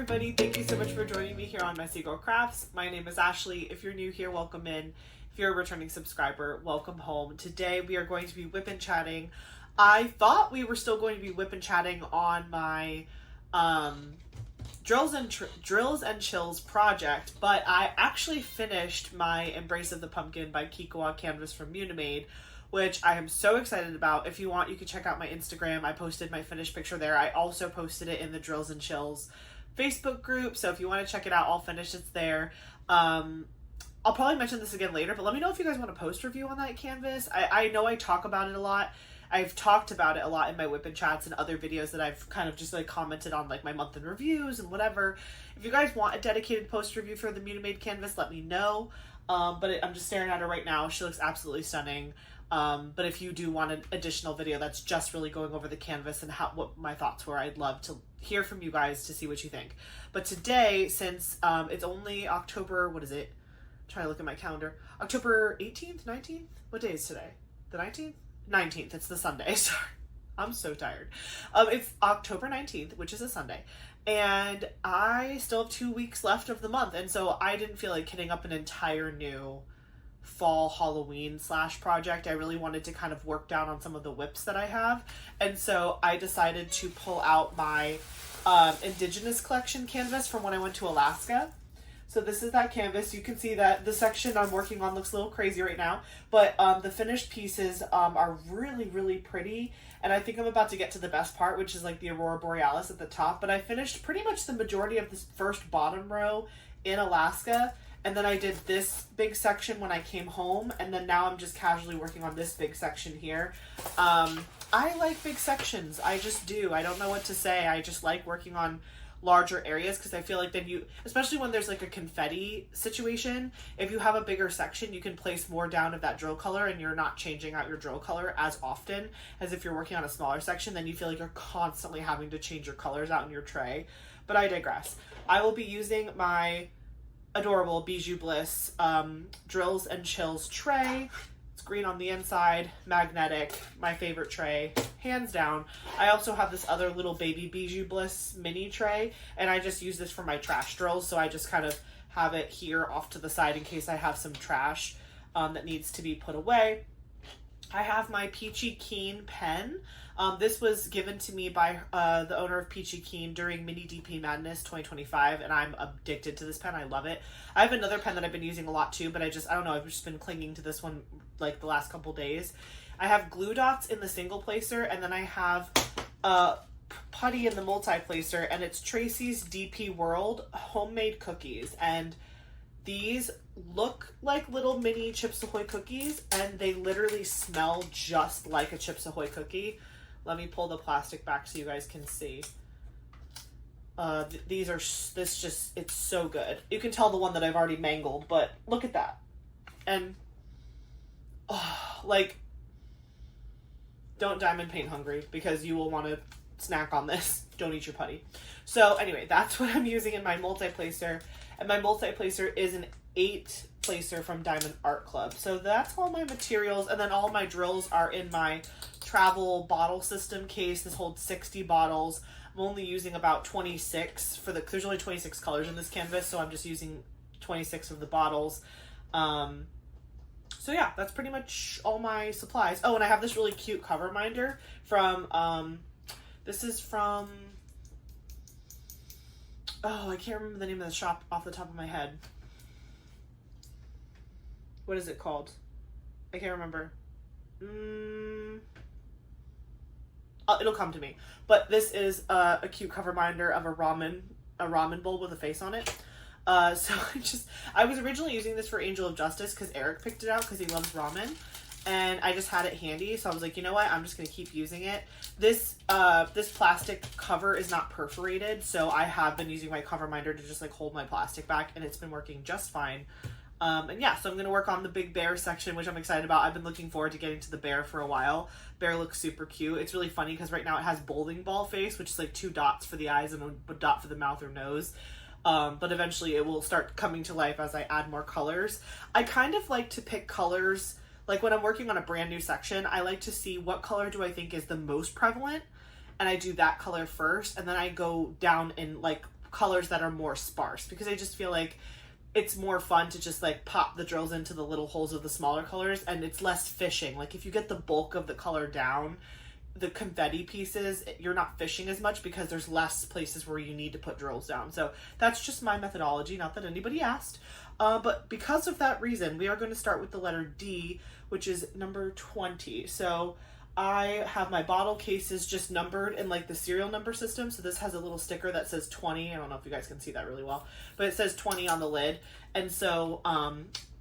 everybody, thank you so much for joining me here on Messy Girl Crafts. My name is Ashley. If you're new here, welcome in. If you're a returning subscriber, welcome home. Today we are going to be whip and chatting. I thought we were still going to be whip and chatting on my drills and chills project, but I actually finished my Embrace of the Pumpkin by Kikoa canvas from Unimade, which I am so excited about. If you want, you can check out my Instagram. I posted my finished picture there. I also posted it in the Drills and Chills Facebook group, so if you want to check it out, all finished, it's there. I'll probably mention this again later, but let me know if you guys want a post review on that canvas. I know I talk about it a lot. I've talked about it a lot in my whip and chats and other videos that I've kind of just like commented on, like my month in reviews and whatever. If you guys want a dedicated post review for the Unimade canvas, let me know. I'm just staring at her right now. She looks absolutely stunning. But if you do want an additional video that's just really going over the canvas and what my thoughts were, I'd love to hear from you guys to see what you think. But today, since it's only October, what is it? I'm trying to look at my calendar. October 18th, 19th? What day is today? The 19th? 19th. It's the Sunday. Sorry. I'm so tired. It's October 19th, which is a Sunday. And I still have 2 weeks left of the month. And so I didn't feel like hitting up an entire new fall Halloween / project. I really wanted to kind of work down on some of the whips that I have, and so I decided to pull out my Indigenous Collection canvas from when I went to Alaska. So this is that canvas. You can see that the section I'm working on looks a little crazy right now, but the finished pieces are really pretty, and I think I'm about to get to the best part, which is like the Aurora Borealis at the top. But I finished pretty much the majority of this first bottom row in Alaska. And then I did this big section when I came home, and then now I'm just casually working on this big section here. I like big sections. I just do. I don't know what to say. I just like working on larger areas because I feel like then you, especially when there's like a confetti situation, if you have a bigger section, you can place more down of that drill color and you're not changing out your drill color as often as if you're working on a smaller section. Then you feel like you're constantly having to change your colors out in your tray. But I digress. I will be using my adorable Bijou Bliss Drills and Chills tray. It's green on the inside, magnetic, my favorite tray, hands down. I also have this other little baby Bijou Bliss mini tray, and I just use this for my trash drills, so I just kind of have it here off to the side in case I have some trash that needs to be put away. I have my Peachy Keen pen. This was given to me by the owner of Peachy Keen during Mini DP Madness 2025, and I'm addicted to this pen. I love it. I have another pen that I've been using a lot too, but I don't know, I've just been clinging to this one like the last couple days. I have glue dots in the single placer, and then I have putty in the multi-placer, and it's Tracy's DP World homemade cookies, and these look like little mini Chips Ahoy cookies, and they literally smell just like a Chips Ahoy cookie. Let me pull the plastic back so you guys can see. It's so good. You can tell the one that I've already mangled, but look at that. And, don't diamond paint hungry because you will want to snack on this. Don't eat your putty. So anyway, that's what I'm using in my multi-placer. And my multi-placer is an 8-placer from Diamond Art Club. So that's all my materials. And then all my drills are in my travel bottle system case. This holds 60 bottles. I'm only using about 26 there's only 26 colors in this canvas, so I'm just using 26 of the bottles. So yeah, that's pretty much all my supplies. Oh, and I have this really cute cover minder from, this is from, I can't remember the name of the shop off the top of my head. What is it called? I can't remember. It'll come to me. But this is a cute cover minder of a ramen bowl with a face on it. So I was originally using this for Angel of Justice because Eric picked it out because he loves ramen. And I just had it handy, so I was like, you know what? I'm just going to keep using it. This plastic cover is not perforated, so I have been using my cover minder to just like hold my plastic back, and it's been working just fine. And yeah, so I'm going to work on the big bear section, which I'm excited about. I've been looking forward to getting to the bear for a while. Bear looks super cute. It's really funny because right now it has bowling ball face, which is like 2 dots for the eyes and a dot for the mouth or nose. But eventually it will start coming to life as I add more colors. I kind of like to pick colors. Like when I'm working on a brand new section, I like to see what color do I think is the most prevalent, and I do that color first, and then I go down in like colors that are more sparse, because I just feel like it's more fun to just like pop the drills into the little holes of the smaller colors, and it's less fishing. Like if you get the bulk of the color down, the confetti pieces, you're not fishing as much because there's less places where you need to put drills down. So that's just my methodology, not that anybody asked. But because of that reason, we are going to start with the letter D, which is number 20. So I have my bottle cases just numbered in like the serial number system. So this has a little sticker that says 20. I don't know if you guys can see that really well, but it says 20 on the lid. And so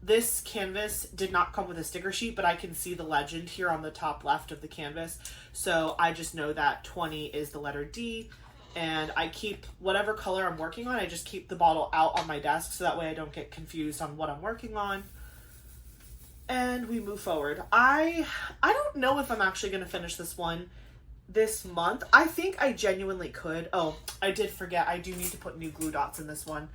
this canvas did not come with a sticker sheet, but I can see the legend here on the top left of the canvas. So I just know that 20 is the letter D, and I keep whatever color I'm working on, I just keep the bottle out on my desk so that way I don't get confused on what I'm working on. And we move forward. I don't know if I'm actually going to finish this one this month. I think I genuinely could. Oh, I did forget. I do need to put new glue dots in this one,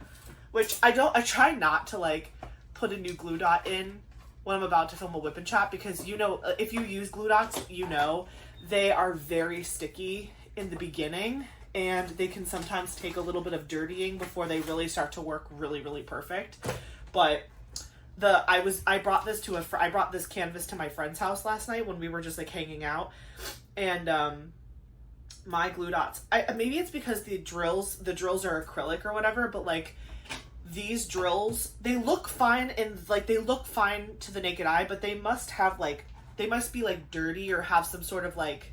which I try not to like put a new glue dot in when I'm about to film a whip and chat, because you know, if you use glue dots, you know, they are very sticky in the beginning, and they can sometimes take a little bit of dirtying before they really start to work really, really perfect. But I brought this canvas to my friend's house last night when we were just like hanging out, and my glue dots, maybe it's because the drills are acrylic or whatever, but like these drills, they look fine, and like they look fine to the naked eye, but they must be like dirty or have some sort of like,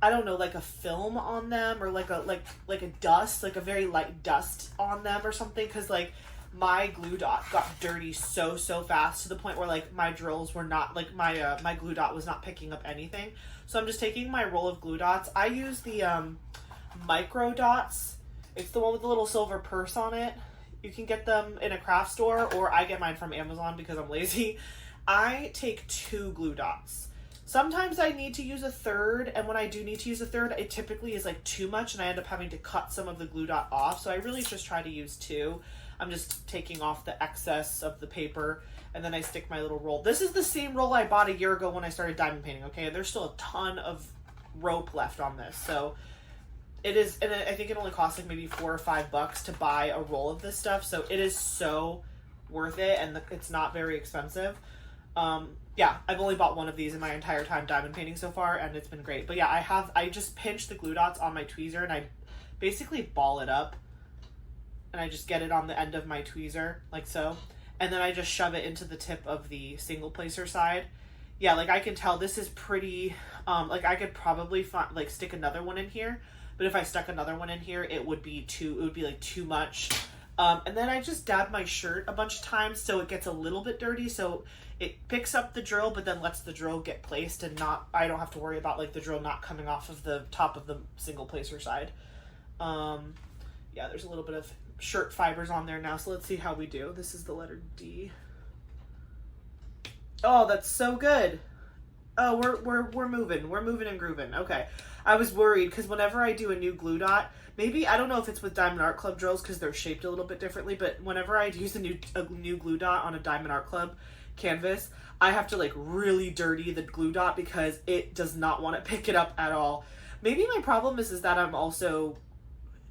I don't know, like a film on them, or like a dust, like a very light dust on them or something, because like my glue dot got dirty so fast to the point where like my drills were not, like my glue dot was not picking up anything. So I'm just taking my roll of glue dots. I use the micro dots. It's the one with the little silver purse on it. You can get them in a craft store, or I get mine from Amazon because I'm lazy. I take 2 glue dots. Sometimes I need to use a third, and when I do need to use a third, it typically is like too much, and I end up having to cut some of the glue dot off. So I really just try to use 2. I'm just taking off the excess of the paper, and then I stick my little roll. This is the same roll I bought a year ago when I started diamond painting, okay? And there's still a ton of rope left on this. So it is, and I think it only costs like maybe $4 or $5 to buy a roll of this stuff. So it is so worth it, and it's not very expensive. Yeah, I've only bought one of these in my entire time diamond painting so far, and it's been great. But yeah, I just pinch the glue dots on my tweezer, and I basically ball it up, and I just get it on the end of my tweezer, like so. And then I just shove it into the tip of the single placer side. Yeah, like I can tell this is pretty, like I could probably like stick another one in here, but if I stuck another one in here, it would be like too much. And then I just dab my shirt a bunch of times so it gets a little bit dirty, so it picks up the drill, but then lets the drill get placed, and I don't have to worry about like the drill not coming off of the top of the single placer side. Yeah, there's a little bit of shirt fibers on there now, so let's see how we do. This is the letter D. Oh, that's so good. Oh, we're moving and grooving. Okay. I was worried because whenever I do a new glue dot, maybe, I don't know if it's with Diamond Art Club drills because they're shaped a little bit differently, but whenever I use a new glue dot on a Diamond Art Club canvas, I have to like really dirty the glue dot because it does not want to pick it up at all. Maybe my problem is that I'm also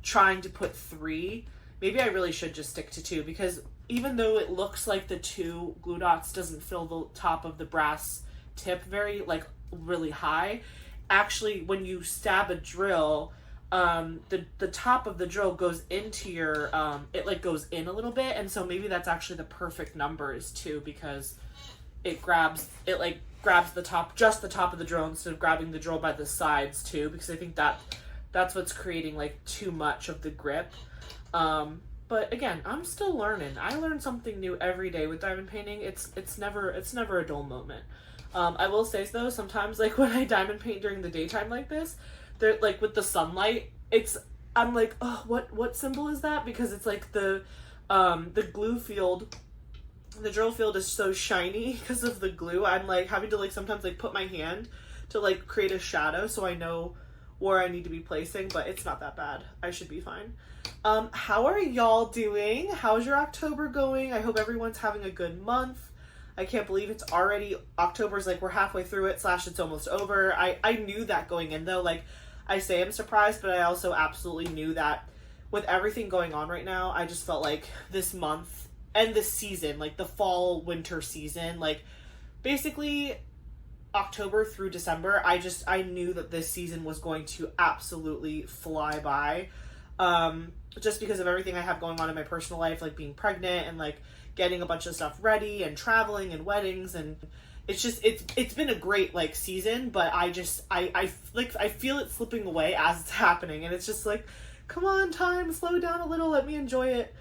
trying to put 3. Maybe I really should just stick to 2, because even though it looks like the 2 glue dots doesn't fill the top of the brass tip very, like, really high, actually, when you stab a drill, the top of the drill goes into your, it, like, goes in a little bit, and so maybe that's actually the perfect number is 2, because it grabs the top, just the top of the drill, instead of grabbing the drill by the sides, too, because I think that's what's creating, like, too much of the grip. But again, I'm still learning. I learn something new every day with diamond painting. It's never a dull moment. I will say though, sometimes like when I diamond paint during the daytime like this, they're like with the sunlight, I'm like, oh, what symbol is that? Because it's like the glue field, the drill field is so shiny because of the glue. I'm like having to like sometimes like put my hand to like create a shadow so I know where I need to be placing, but it's not that bad. I should be fine. How are y'all doing? How's your October going? I hope everyone's having a good month. I can't believe it's already October's, like we're halfway through it / it's almost over. I knew that going in though. Like I say I'm surprised, but I also absolutely knew that with everything going on right now, I just felt like this month and this season, like the fall winter season, like basically October through December, I knew that this season was going to absolutely fly by. Just because of everything I have going on in my personal life, like being pregnant and like getting a bunch of stuff ready and traveling and weddings, and it's been a great like season, but I feel it slipping away as it's happening, and it's just like, come on, time, slow down a little, let me enjoy it.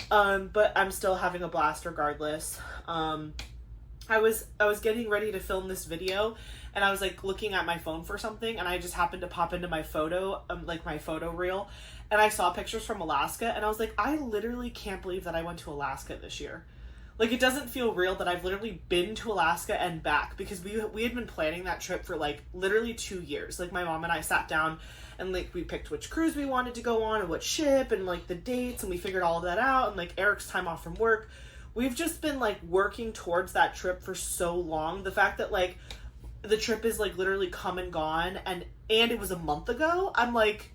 But I'm still having a blast regardless. I was getting ready to film this video, and I was like looking at my phone for something, and I just happened to pop into my photo, like my photo reel, and I saw pictures from Alaska, and I was like, I literally can't believe that I went to Alaska this year. Like, it doesn't feel real that I've literally been to Alaska and back, because we had been planning that trip for like literally 2 years. Like, my mom and I sat down and like we picked which cruise we wanted to go on and what ship and like the dates, and we figured all of that out, and like Eric's time off from work. We've just been like working towards that trip for so long. The fact that like the trip is like literally come and gone, and it was a month ago, I'm like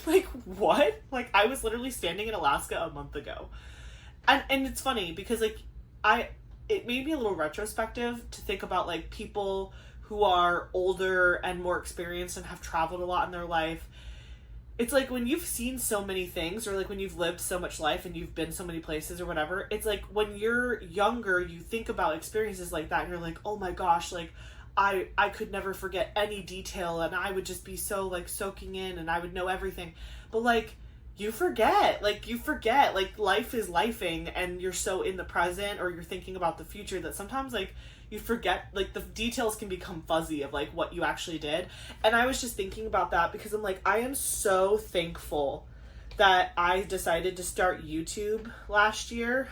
like what? Like, I was literally standing in Alaska a month ago. And it's funny because like it made me a little retrospective to think about like people who are older and more experienced and have traveled a lot in their life. It's like when you've seen so many things, or like when you've lived so much life and you've been so many places or whatever, it's like when you're younger, you think about experiences like that and you're like, oh my gosh, like I could never forget any detail, and I would just be so like soaking in, and I would know everything. But like you forget like life is lifing, and you're so in the present, or you're thinking about the future, that sometimes like you forget, like the details can become fuzzy of like what you actually did. And I was just thinking about that because I'm like, I am so thankful that I decided to start YouTube last year.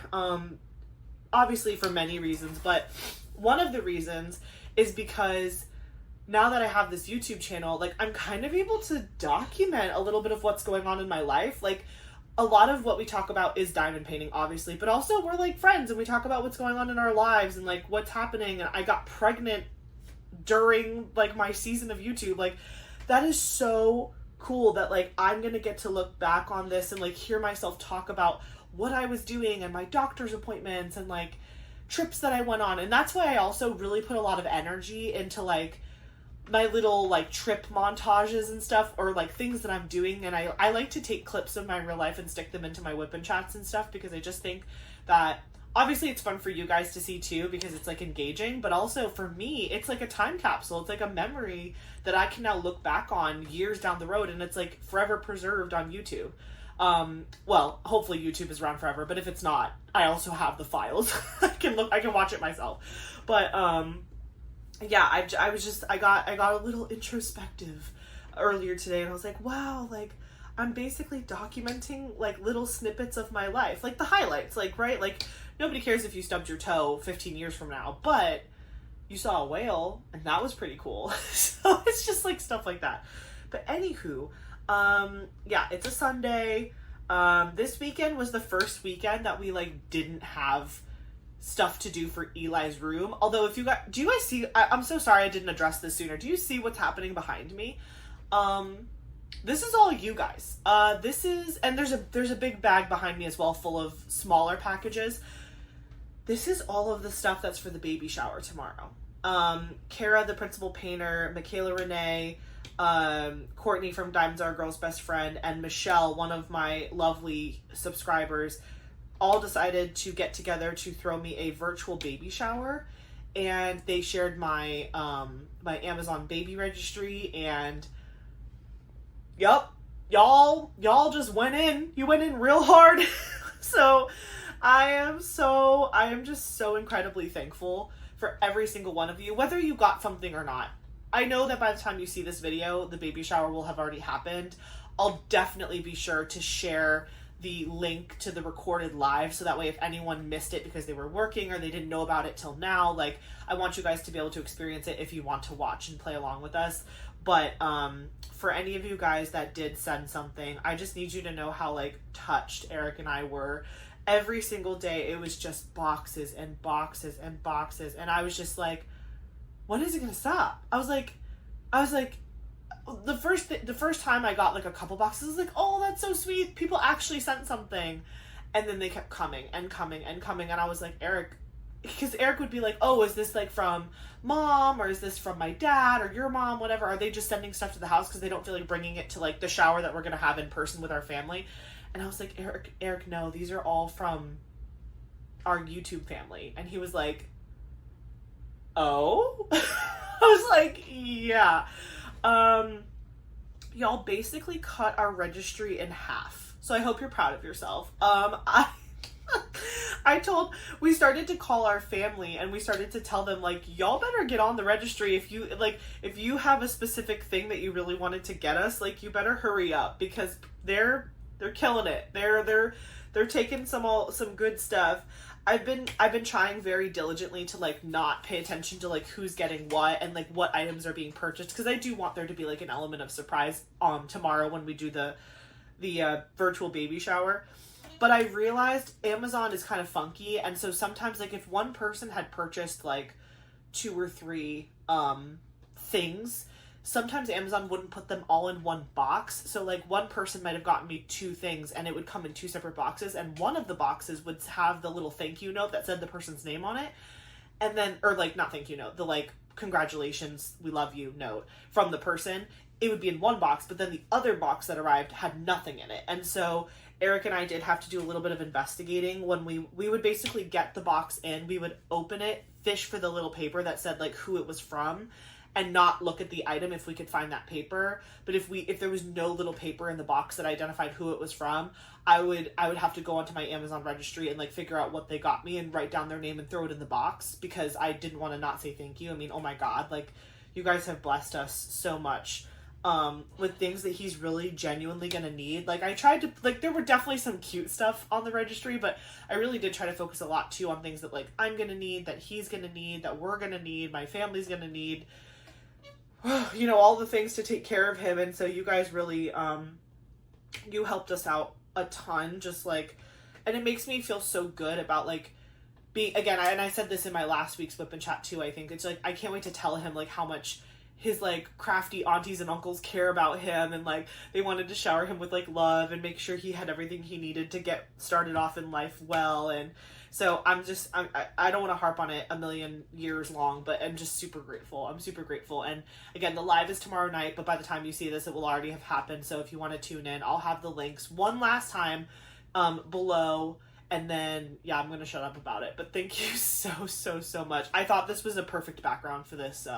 Obviously for many reasons, but one of the reasons is because now that I have this YouTube channel, like I'm kind of able to document a little bit of what's going on in my life. Like a lot of what we talk about is diamond painting, obviously, but also we're like friends and we talk about what's going on in our lives and like what's happening. And I got pregnant during like my season of YouTube. Like that is so cool that like I'm gonna get to look back on this and like hear myself talk about what I was doing and my doctor's appointments and like trips that I went on. And that's why I also really put a lot of energy into like my little like trip montages and stuff, or like things that I'm doing. And I like to take clips of my real life and stick them into my Whip and chats and stuff, because I just think that obviously it's fun for you guys to see too, because it's like engaging, but also for me, it's like a time capsule. It's like a memory that I can now look back on years down the road, and it's like forever preserved on YouTube. Well, hopefully YouTube is around forever, but if it's not, I also have the files. I can watch it myself. But, yeah, I got a little introspective earlier today, and I was like, wow, like I'm basically documenting like little snippets of my life, like the highlights, like, right? Like nobody cares if you stubbed your toe 15 years from now, but you saw a whale and that was pretty cool. So it's just like stuff like that. But anywho, yeah, it's a Sunday. This weekend was the first weekend that we like didn't have stuff to do for Eli's room. Although if you guys, do you guys see, I'm so sorry I didn't address this sooner. Do you see what's happening behind me? This is all you guys. This is, and there's a big bag behind me as well, full of smaller packages. This is all of the stuff that's for the baby shower tomorrow. Kara, the principal painter, Michaela Renee, Courtney from Diamonds Are a Girl's Best Friend, and Michelle, one of my lovely subscribers, all decided to get together to throw me a virtual baby shower. And they shared my my Amazon baby registry, and yup, y'all just went in. You went in real hard. So I am just so incredibly thankful for every single one of you, whether you got something or not. I know that by the time you see this video, the baby shower will have already happened. I'll definitely be sure to share the link to the recorded live, so that way if anyone missed it because they were working or they didn't know about it till now, like I want you guys to be able to experience it if you want to watch and play along with us. But for any of you guys that did send something, I just need you to know how like touched Eric and I were. Every single day it was just boxes and boxes and boxes, and I was just like, when is it gonna stop? I was like, the first time I got like a couple boxes, I was like, oh, that's so sweet. People actually sent something. And then they kept coming and coming and coming. And I was like, Eric, because Eric would be like, oh, is this like from mom, or is this from my dad or your mom, whatever? Are they just sending stuff to the house because they don't feel like bringing it to like the shower that we're going to have in person with our family? And I was like, Eric, no, these are all from our YouTube family. And he was like, oh? I was like, yeah. Y'all basically cut our registry in half. So I hope you're proud of yourself. We started to call our family and we started to tell them, like, y'all better get on the registry. If you have a specific thing that you really wanted to get us, like, you better hurry up, because they're killing it. They're taking some good stuff. I've been trying very diligently to like not pay attention to like who's getting what and like what items are being purchased, because I do want there to be like an element of surprise tomorrow when we do the virtual baby shower. But I realized Amazon is kind of funky, and so sometimes like if one person had purchased like 2 or 3 things, sometimes Amazon wouldn't put them all in one box. So like one person might have gotten me 2 things and it would come in 2 separate boxes, and one of the boxes would have the little thank you note that said the person's name on it. And then, or like not thank you note, the like congratulations, we love you note from the person. It would be in one box, but then the other box that arrived had nothing in it. And so Eric and I did have to do a little bit of investigating. When we would basically get the box in, we would open it, fish for the little paper that said like who it was from, and not look at the item if we could find that paper. But if there was no little paper in the box that identified who it was from, I would have to go onto my Amazon registry and like figure out what they got me and write down their name and throw it in the box, because I didn't want to not say thank you. I mean, oh my God, like you guys have blessed us so much with things that he's really genuinely gonna need. Like I tried to, like, there were definitely some cute stuff on the registry, but I really did try to focus a lot too on things that like I'm gonna need, that he's gonna need, that we're gonna need, my family's gonna need, you know, all the things to take care of him. And so you guys really you helped us out a ton, just like, and it makes me feel so good about like being, again, and I said this in my last week's Whip and Chat too, I think it's like I can't wait to tell him like how much his like crafty aunties and uncles care about him, and like they wanted to shower him with like love and make sure he had everything he needed to get started off in life well. And so I don't want to harp on it a million years long, but I'm just super grateful. I'm super grateful. And again, the live is tomorrow night, but by the time you see this, it will already have happened. So if you want to tune in, I'll have the links one last time below. And then, yeah, I'm going to shut up about it. But thank you so much. I thought this was a perfect background for this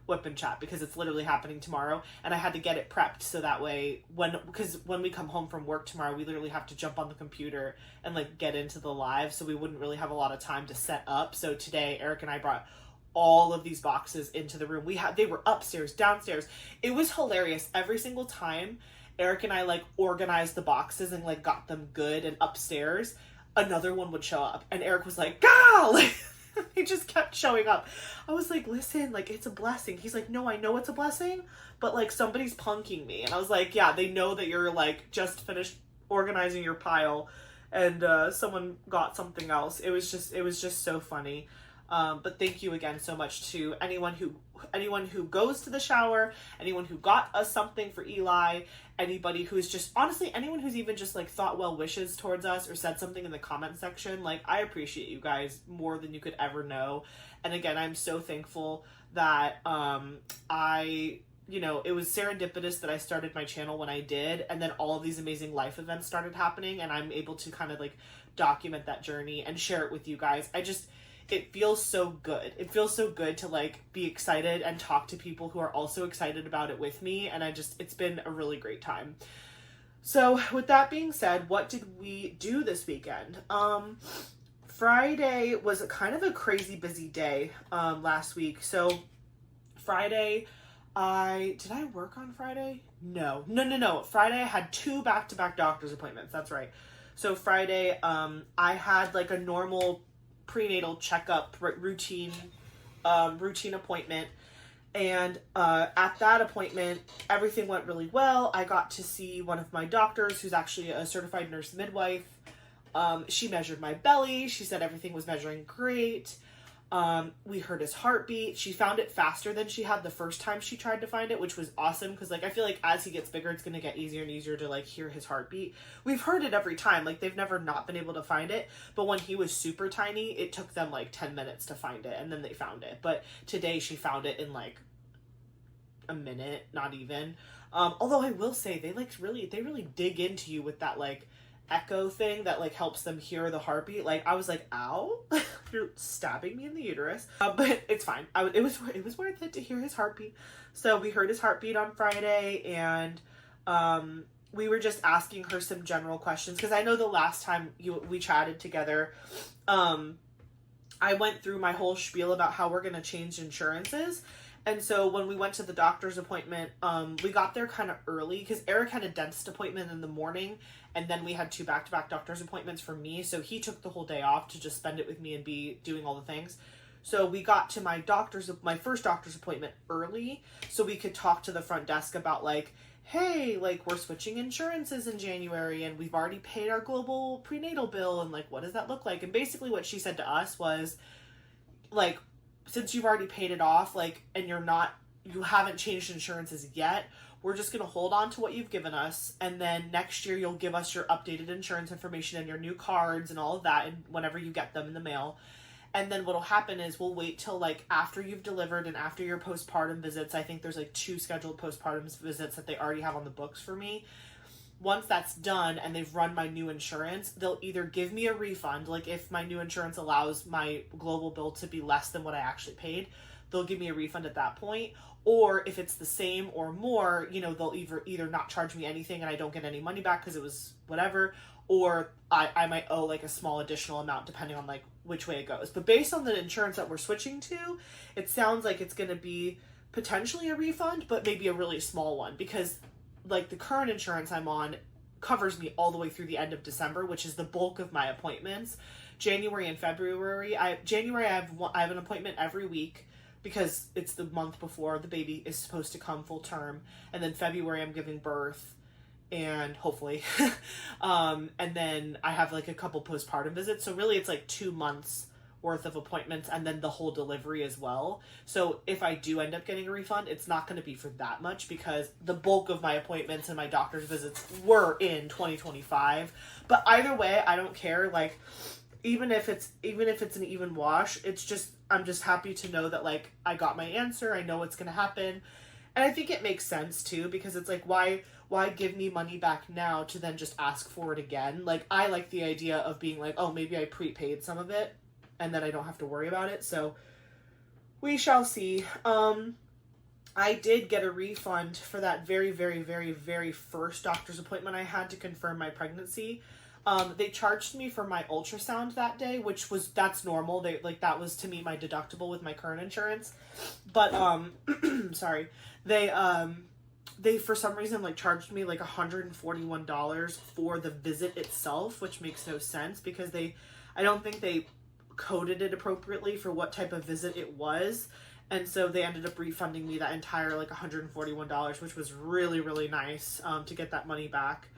Whip and Chat, because it's literally happening tomorrow, and I had to get it prepped so that way because when we come home from work tomorrow, we literally have to jump on the computer and like get into the live, so we wouldn't really have a lot of time to set up. So today Eric and I brought all of these boxes into the room. They were upstairs, downstairs. It was hilarious. Every single time Eric and I like organized the boxes and like got them good and upstairs, another one would show up, and Eric was like, "Go!" Like, he just kept showing up. I was like, listen, like, it's a blessing. He's like, no, I know it's a blessing, but like somebody's punking me. And I was like, yeah, they know that you're like just finished organizing your pile and someone got something else. It was just so funny. But thank you again so much to anyone who goes to the shower, anyone who got us something for Eli, anybody who's just, honestly, anyone who's even just like thought well wishes towards us or said something in the comment section. Like, I appreciate you guys more than you could ever know. And again, I'm so thankful that it was serendipitous that I started my channel when I did, and then all of these amazing life events started happening, and I'm able to kind of like document that journey and share it with you guys. It feels so good. It feels so good to like be excited and talk to people who are also excited about it with me. And it's been a really great time. So with that being said, what did we do this weekend? Friday was kind of a crazy busy day last week. So Friday, did I work on Friday? No. Friday I had 2 back-to-back doctor's appointments. That's right. So Friday, I had like a normal prenatal checkup routine appointment, and at that appointment everything went really well. I got to see one of my doctors who's actually a certified nurse midwife. She measured my belly. She said everything was measuring great. We heard his heartbeat. She found it faster than she had the first time she tried to find it, which was awesome, because like I feel like as he gets bigger, it's going to get easier and easier to like hear his heartbeat. We've heard it every time. Like they've never not been able to find it, but when he was super tiny, it took them like 10 minutes to find it, and then they found it. But today she found it in like a minute, not even. Although I will say they really dig into you with that like echo thing that like helps them hear the heartbeat. Like I was like, ow, you're stabbing me in the uterus, but it's fine. It was worth it to hear his heartbeat. So we heard his heartbeat on Friday, and we were just asking her some general questions, because I know the last time we chatted together, I went through my whole spiel about how we're going to change insurances. And so when we went to the doctor's appointment, we got there kind of early because Eric had a dentist appointment in the morning, and then we had 2 back-to-back doctor's appointments for me. So he took the whole day off to just spend it with me and be doing all the things. So we got to my first doctor's appointment early, so we could talk to the front desk about like, hey, like we're switching insurances in January, and we've already paid our global prenatal bill, and like, what does that look like? And basically what she said to us was like, since you've already paid it off, like, and you haven't changed insurances yet, we're just going to hold on to what you've given us. And then next year you'll give us your updated insurance information and your new cards and all of that, and whenever you get them in the mail. And then what'll happen is we'll wait till like after you've delivered and after your postpartum visits. I think there's like 2 scheduled postpartum visits that they already have on the books for me. Once that's done and they've run my new insurance, they'll either give me a refund, like if my new insurance allows my global bill to be less than what I actually paid, they'll give me a refund at that point. Or if it's the same or more, you know, they'll either not charge me anything and I don't get any money back because it was whatever, or I might owe like a small additional amount depending on like which way it goes. But based on the insurance that we're switching to, it sounds like it's going to be potentially a refund, but maybe a really small one, because like the current insurance I'm on covers me all the way through the end of December, which is the bulk of my appointments. January and February, I have an appointment every week because it's the month before the baby is supposed to come full term. And then February I'm giving birth, and hopefully, and then I have like a couple postpartum visits. So really it's like 2 months worth of appointments and then the whole delivery as well. So if I do end up getting a refund, it's not going to be for that much, because the bulk of my appointments and my doctor's visits were in 2025. But either way, I don't care. Like, even if it's an even wash, I'm just happy to know that like I got my answer. I know what's going to happen. And I think it makes sense too, because it's like, why give me money back now to then just ask for it again? Like, I like the idea of being like, oh, maybe I prepaid some of it and then I don't have to worry about it. So we shall see. I did get a refund for that very, very, very, very first doctor's appointment I had to confirm my pregnancy. They charged me for my ultrasound that day, that's normal. That was to meet my deductible with my current insurance. But, sorry, they for some reason like charged me like $141 for the visit itself, which makes no sense because I don't think they coded it appropriately for what type of visit it was. And so they ended up refunding me that entire like $141, which was really, really nice, to get that money back.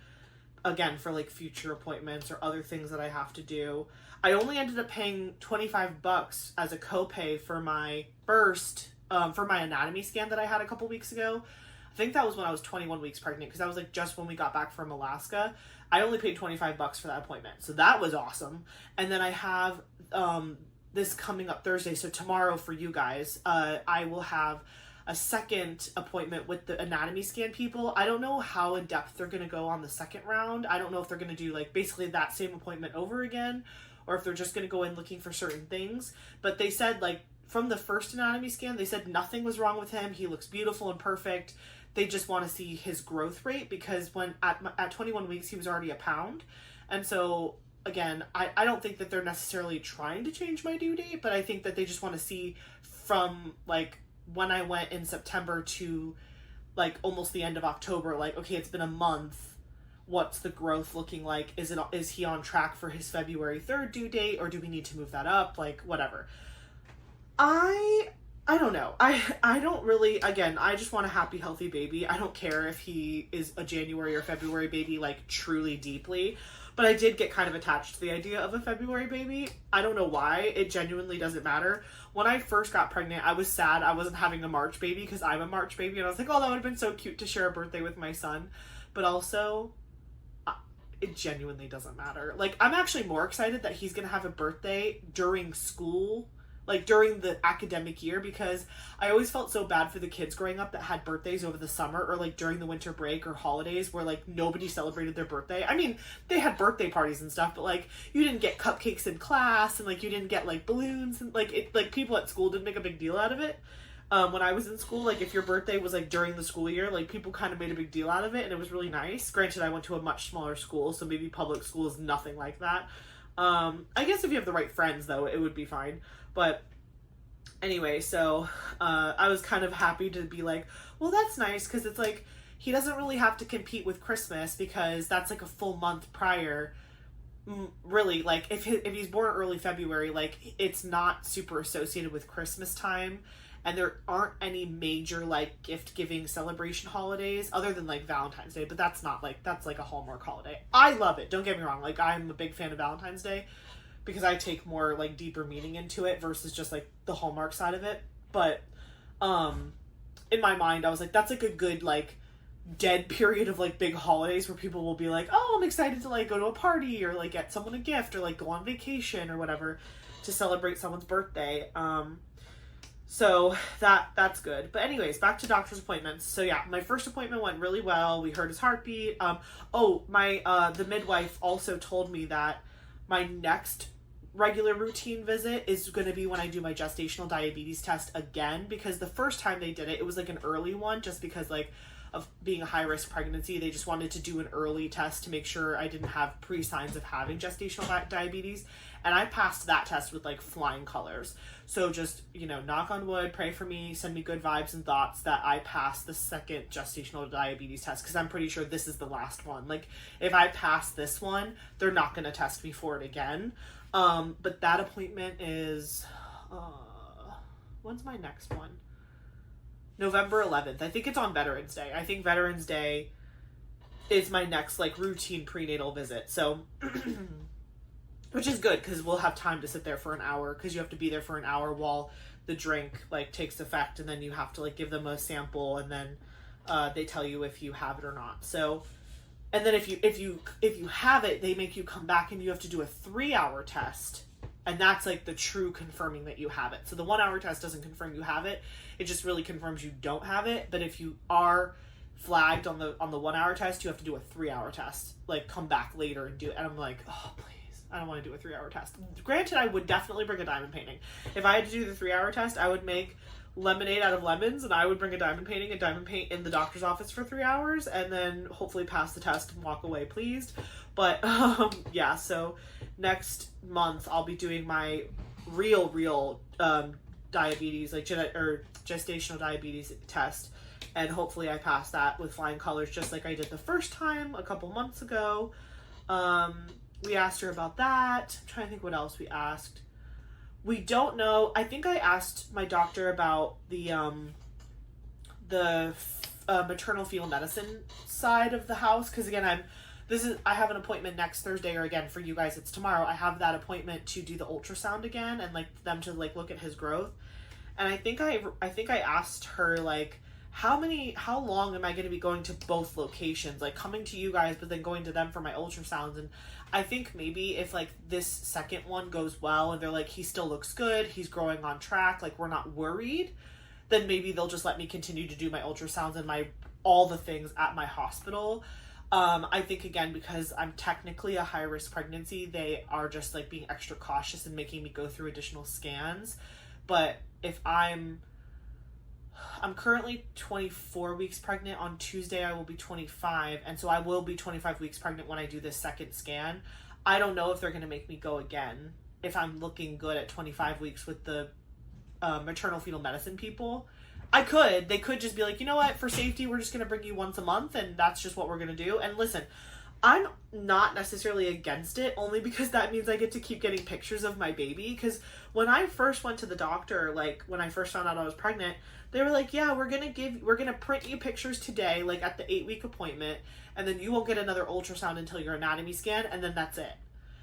Again, for like future appointments or other things that I have to do. I only ended up paying $25 as a copay for my for my anatomy scan that I had a couple weeks ago. I think that was when I was 21 weeks pregnant, because that was like just when we got back from Alaska. I only paid $25 for that appointment. So that was awesome. And then I have this coming up Thursday. So tomorrow for you guys, I will have a second appointment with the anatomy scan people. I don't know how in depth they're going to go on the second round. I don't know if they're going to do like basically that same appointment over again, or if they're just going to go in looking for certain things. But they said like from the first anatomy scan, they said nothing was wrong with him. He looks beautiful and perfect. They just want to see his growth rate, because when at 21 weeks, he was already a pound. And so again, I don't think that they're necessarily trying to change my due date, but I think that they just want to see from like when I went in September to like almost the end of October, like, okay, it's been a month. What's the growth looking like? Is he on track for his February 3rd due date, or do we need to move that up? Like, whatever. I don't know. I don't really, again, I just want a happy, healthy baby. I don't care if he is a January or February baby, like truly deeply. But I did get kind of attached to the idea of a February baby. I don't know why. It genuinely doesn't matter. When I first got pregnant, I was sad I wasn't having a March baby because I'm a March baby. And I was like, oh, that would have been so cute to share a birthday with my son. But also, it genuinely doesn't matter. Like, I'm actually more excited that he's going to have a birthday during school, like during the academic year, because I always felt so bad for the kids growing up that had birthdays over the summer or like during the winter break or holidays where like nobody celebrated their birthday. I mean, they had birthday parties and stuff, but like you didn't get cupcakes in class and like you didn't get like balloons and like people at school didn't make a big deal out of it. When I was in school, like if your birthday was like during the school year, like people kind of made a big deal out of it and it was really nice. Granted, I went to a much smaller school, so maybe public school is nothing like that. I guess if you have the right friends though, it would be fine. But anyway, so I was kind of happy to be like, well, that's nice because it's like he doesn't really have to compete with Christmas because that's like a full month prior. Really, like if he's born early February, like it's not super associated with Christmas time, and there aren't any major like gift giving celebration holidays other than like Valentine's Day, but that's like a Hallmark holiday. I love it, don't get me wrong, like I'm a big fan of Valentine's Day because I take more like deeper meaning into it versus just like the Hallmark side of it. But in my mind I was like, that's like a good like dead period of like big holidays where people will be like, oh, I'm excited to like go to a party or like get someone a gift or like go on vacation or whatever to celebrate someone's birthday. So that's good. But anyways, back to doctor's appointments. So yeah, my first appointment went really well. We heard his heartbeat. The midwife also told me that my next regular routine visit is going to be when I do my gestational diabetes test again, because the first time they did it, it was like an early one just because like of being a high-risk pregnancy. They just wanted to do an early test to make sure I didn't have pre-signs of having gestational diabetes. And I passed that test with like flying colors. So just, knock on wood, pray for me, send me good vibes and thoughts that I pass the second gestational diabetes test, because I'm pretty sure this is the last one. Like if I pass this one, they're not going to test me for it again. But that appointment is, when's my next one? November 11th. I think it's on Veterans Day. I think Veterans Day is my next like routine prenatal visit. So, which is good because we'll have time to sit there for an hour, because you have to be there for an hour while the drink like takes effect, and then you have to like give them a sample, and then they tell you if you have it or not. So, and then if you have it, they make you come back and you have to do a 3-hour test. And that's like the true confirming that you have it. So the 1-hour test doesn't confirm you have it. It just really confirms you don't have it. But if you are flagged on the 1-hour test, you have to do a 3-hour test. Like come back later and do it. And I'm like, oh, please, I don't want to do a 3-hour test. Granted, I would definitely bring a diamond painting. If I had to do the 3-hour test, I would make lemonade out of lemons, and I would bring a diamond paint in the doctor's office for 3 hours, and then hopefully pass the test and walk away pleased. But yeah, so next month I'll be doing my real diabetes, like gestational diabetes test, and hopefully I pass that with flying colors, just like I did the first time a couple months ago. We asked her about that. I'm trying to think what else we asked. We don't know. I think I asked my doctor about the maternal fetal medicine side of the house, because again, I have an appointment next Thursday, or again for you guys it's tomorrow. I have that appointment to do the ultrasound again and like them to like look at his growth. And I think I asked her like, how long am I going to be going to both locations, like coming to you guys but then going to them for my ultrasounds. And I think maybe if like this second one goes well and they're like, he still looks good, he's growing on track, like we're not worried, then maybe they'll just let me continue to do my ultrasounds and all the things at my hospital. I think again, because I'm technically a high risk pregnancy, they are just like being extra cautious and making me go through additional scans. But if I'm currently 24 weeks pregnant. On Tuesday I will be 25, and so I will be 25 weeks pregnant when I do this second scan. I don't know if they're going to make me go again if I'm looking good at 25 weeks with the maternal fetal medicine people. They could just be like, you know what, for safety we're just going to bring you once a month, and that's just what we're going to do. And listen, I'm not necessarily against it, only because that means I get to keep getting pictures of my baby. Because when I first went to the doctor, like when I first found out I was pregnant, They were like, yeah, we're gonna print you pictures today, like at the 8-week appointment, and then you won't get another ultrasound until your anatomy scan, and then that's it.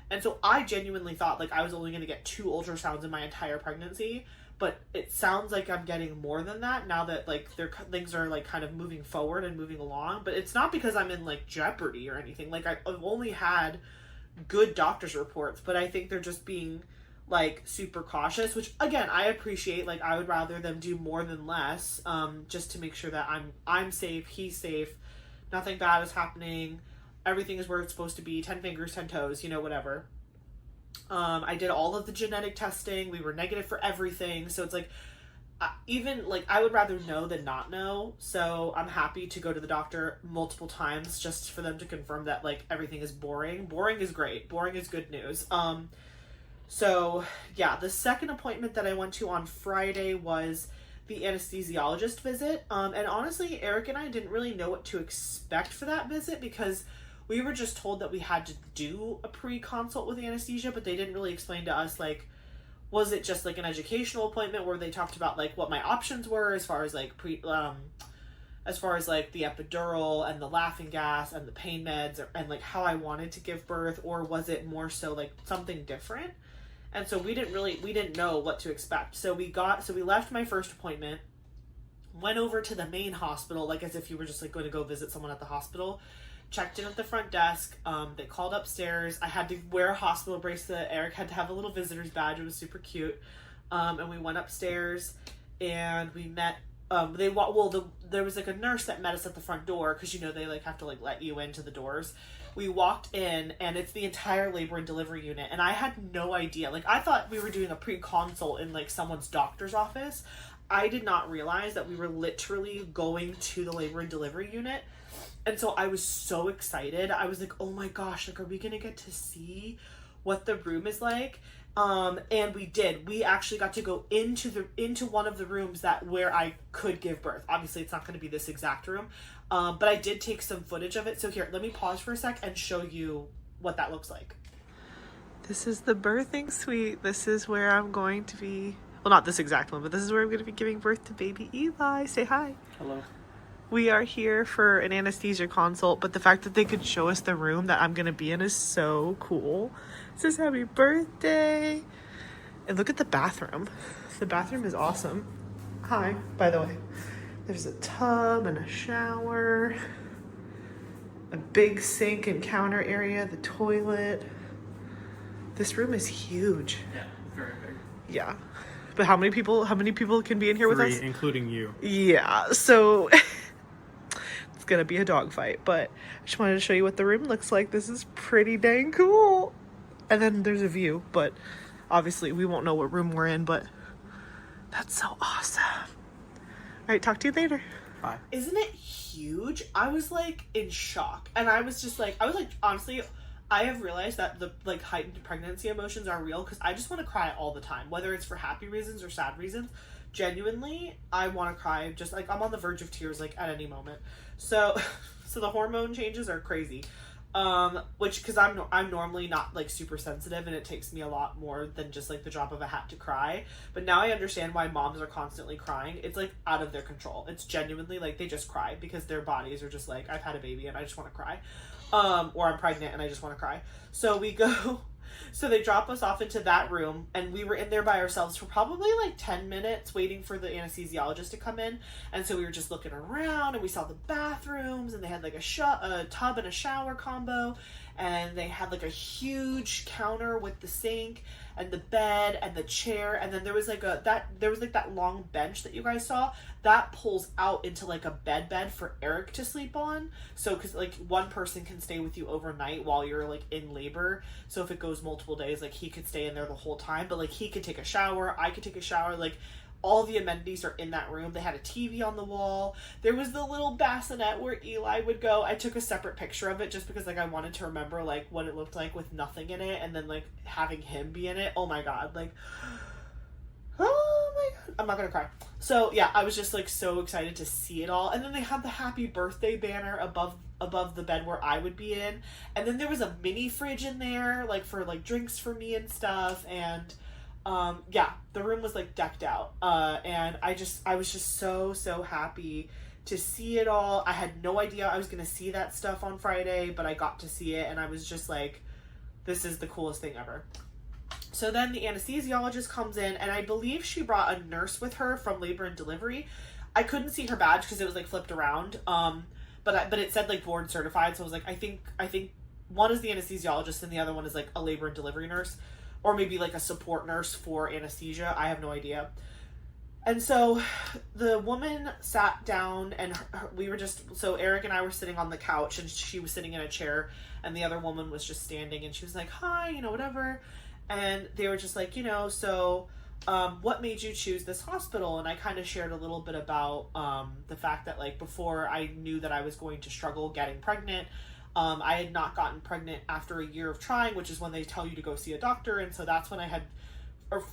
And so I genuinely thought like I was only gonna get 2 ultrasounds in my entire pregnancy, but it sounds like I'm getting more than that now that like things are like kind of moving forward and moving along. But it's not because I'm in like jeopardy or anything. Like I've only had good doctor's reports, but I think they're just being like super cautious, which again I appreciate. Like I would rather them do more than less, just to make sure that I'm safe, he's safe, nothing bad is happening, everything is where it's supposed to be, 10 fingers 10 toes, you know, whatever. I did all of the genetic testing. We were negative for everything. So it's like, even like I would rather know than not know. So I'm happy to go to the doctor multiple times just for them to confirm that like everything is boring. Boring is great. Boring is good news. So yeah, the second appointment that I went to on Friday was the anesthesiologist visit. And honestly, Eric and I didn't really know what to expect for that visit because we were just told that we had to do a pre-consult with anesthesia, but they didn't really explain to us, like, was it just like an educational appointment where they talked about like what my options were as far as like as far as like the epidural and the laughing gas and the pain meds and like how I wanted to give birth, or was it more so like something different? And so we didn't know what to expect. So we left my first appointment, went over to the main hospital, like as if you were just like going to go visit someone at the hospital. Checked in at the front desk. They called upstairs. I had to wear a hospital bracelet. Eric had to have a little visitor's badge. It was super cute. And we went upstairs and we met. There was like a nurse that met us at the front door because, you know, they like have to like let you into the doors. We walked in and it's the entire labor and delivery unit. And I had no idea. Like I thought we were doing a pre-consult in like someone's doctor's office. I did not realize that we were literally going to the labor and delivery unit. And so I was so excited. I was like, oh my gosh, like, are we going to get to see what the room is like? And we did. We actually got to go into one of the rooms where I could give birth. Obviously, it's not going to be this exact room. But I did take some footage of it. So here, let me pause for a sec and show you what that looks like. This is the birthing suite. This is where I'm going to be. Well, not this exact one, but this is where I'm going to be giving birth to baby Eli. Say hi. Hello. We are here for an anesthesia consult, but the fact that they could show us the room that I'm going to be in is so cool. It says happy birthday. And look at the bathroom. The bathroom is awesome. Hi, by the way. There's a tub and a shower, a big sink and counter area, the toilet. This room is huge. Yeah, very big. Yeah. But how many people can be in here with us? 3, including you. Yeah, so it's gonna be a dogfight, but I just wanted to show you what the room looks like. This is pretty dang cool. And then there's a view, but obviously we won't know what room we're in, but that's so awesome. All right, talk to you later. Bye. Isn't it huge? I was like in shock, and I was like, honestly, I have realized that the like heightened pregnancy emotions are real because I just want to cry all the time, whether it's for happy reasons or sad reasons. Genuinely, I want to cry. Just like I'm on the verge of tears, like at any moment. So the hormone changes are crazy. Which because I'm normally not like super sensitive, and it takes me a lot more than just like the drop of a hat to cry. But now I understand why moms are constantly crying. It's like out of their control. It's genuinely like they just cry because their bodies are just like, I've had a baby and I just want to cry. Or I'm pregnant and I just want to cry. So they drop us off into that room, and we were in there by ourselves for probably like 10 minutes waiting for the anesthesiologist to come in. And so we were just looking around, and we saw the bathrooms, and they had like a tub and a shower combo, and they had like a huge counter with the sink and the bed and the chair, and then there was like that long bench that you guys saw that pulls out into like a bed for Eric to sleep on. So because like one person can stay with you overnight while you're like in labor, so if it goes multiple days, like he could stay in there the whole time, but like he could take a shower, I could take a shower, like all the amenities are in that room. They had a TV on the wall. There was the little bassinet where Eli would go. I took a separate picture of it just because like I wanted to remember like what it looked like with nothing in it, and then like having him be in it. Oh my god, like oh my god, I'm not gonna cry. So yeah, I was just like so excited to see it all. And then they had the happy birthday banner above the bed where I would be in, and then there was a mini fridge in there like for like drinks for me and stuff. And Yeah, the room was like decked out. And I was just so happy to see it all. I had no idea I was going to see that stuff on Friday, but I got to see it, and I was just like, this is the coolest thing ever. So then the anesthesiologist comes in, and I believe she brought a nurse with her from labor and delivery. I couldn't see her badge because it was like flipped around. But it said like board certified, so I was like, I think one is the anesthesiologist and the other one is like a labor and delivery nurse, or maybe like a support nurse for anesthesia. I have no idea. And so the woman sat down, and so Eric and I were sitting on the couch, and she was sitting in a chair, and the other woman was just standing, and she was like, hi, whatever. And they were just like, so what made you choose this hospital? And I kind of shared a little bit about the fact that like before I knew that I was going to struggle getting pregnant, I had not gotten pregnant after a year of trying, which is when they tell you to go see a doctor. And so that's when I had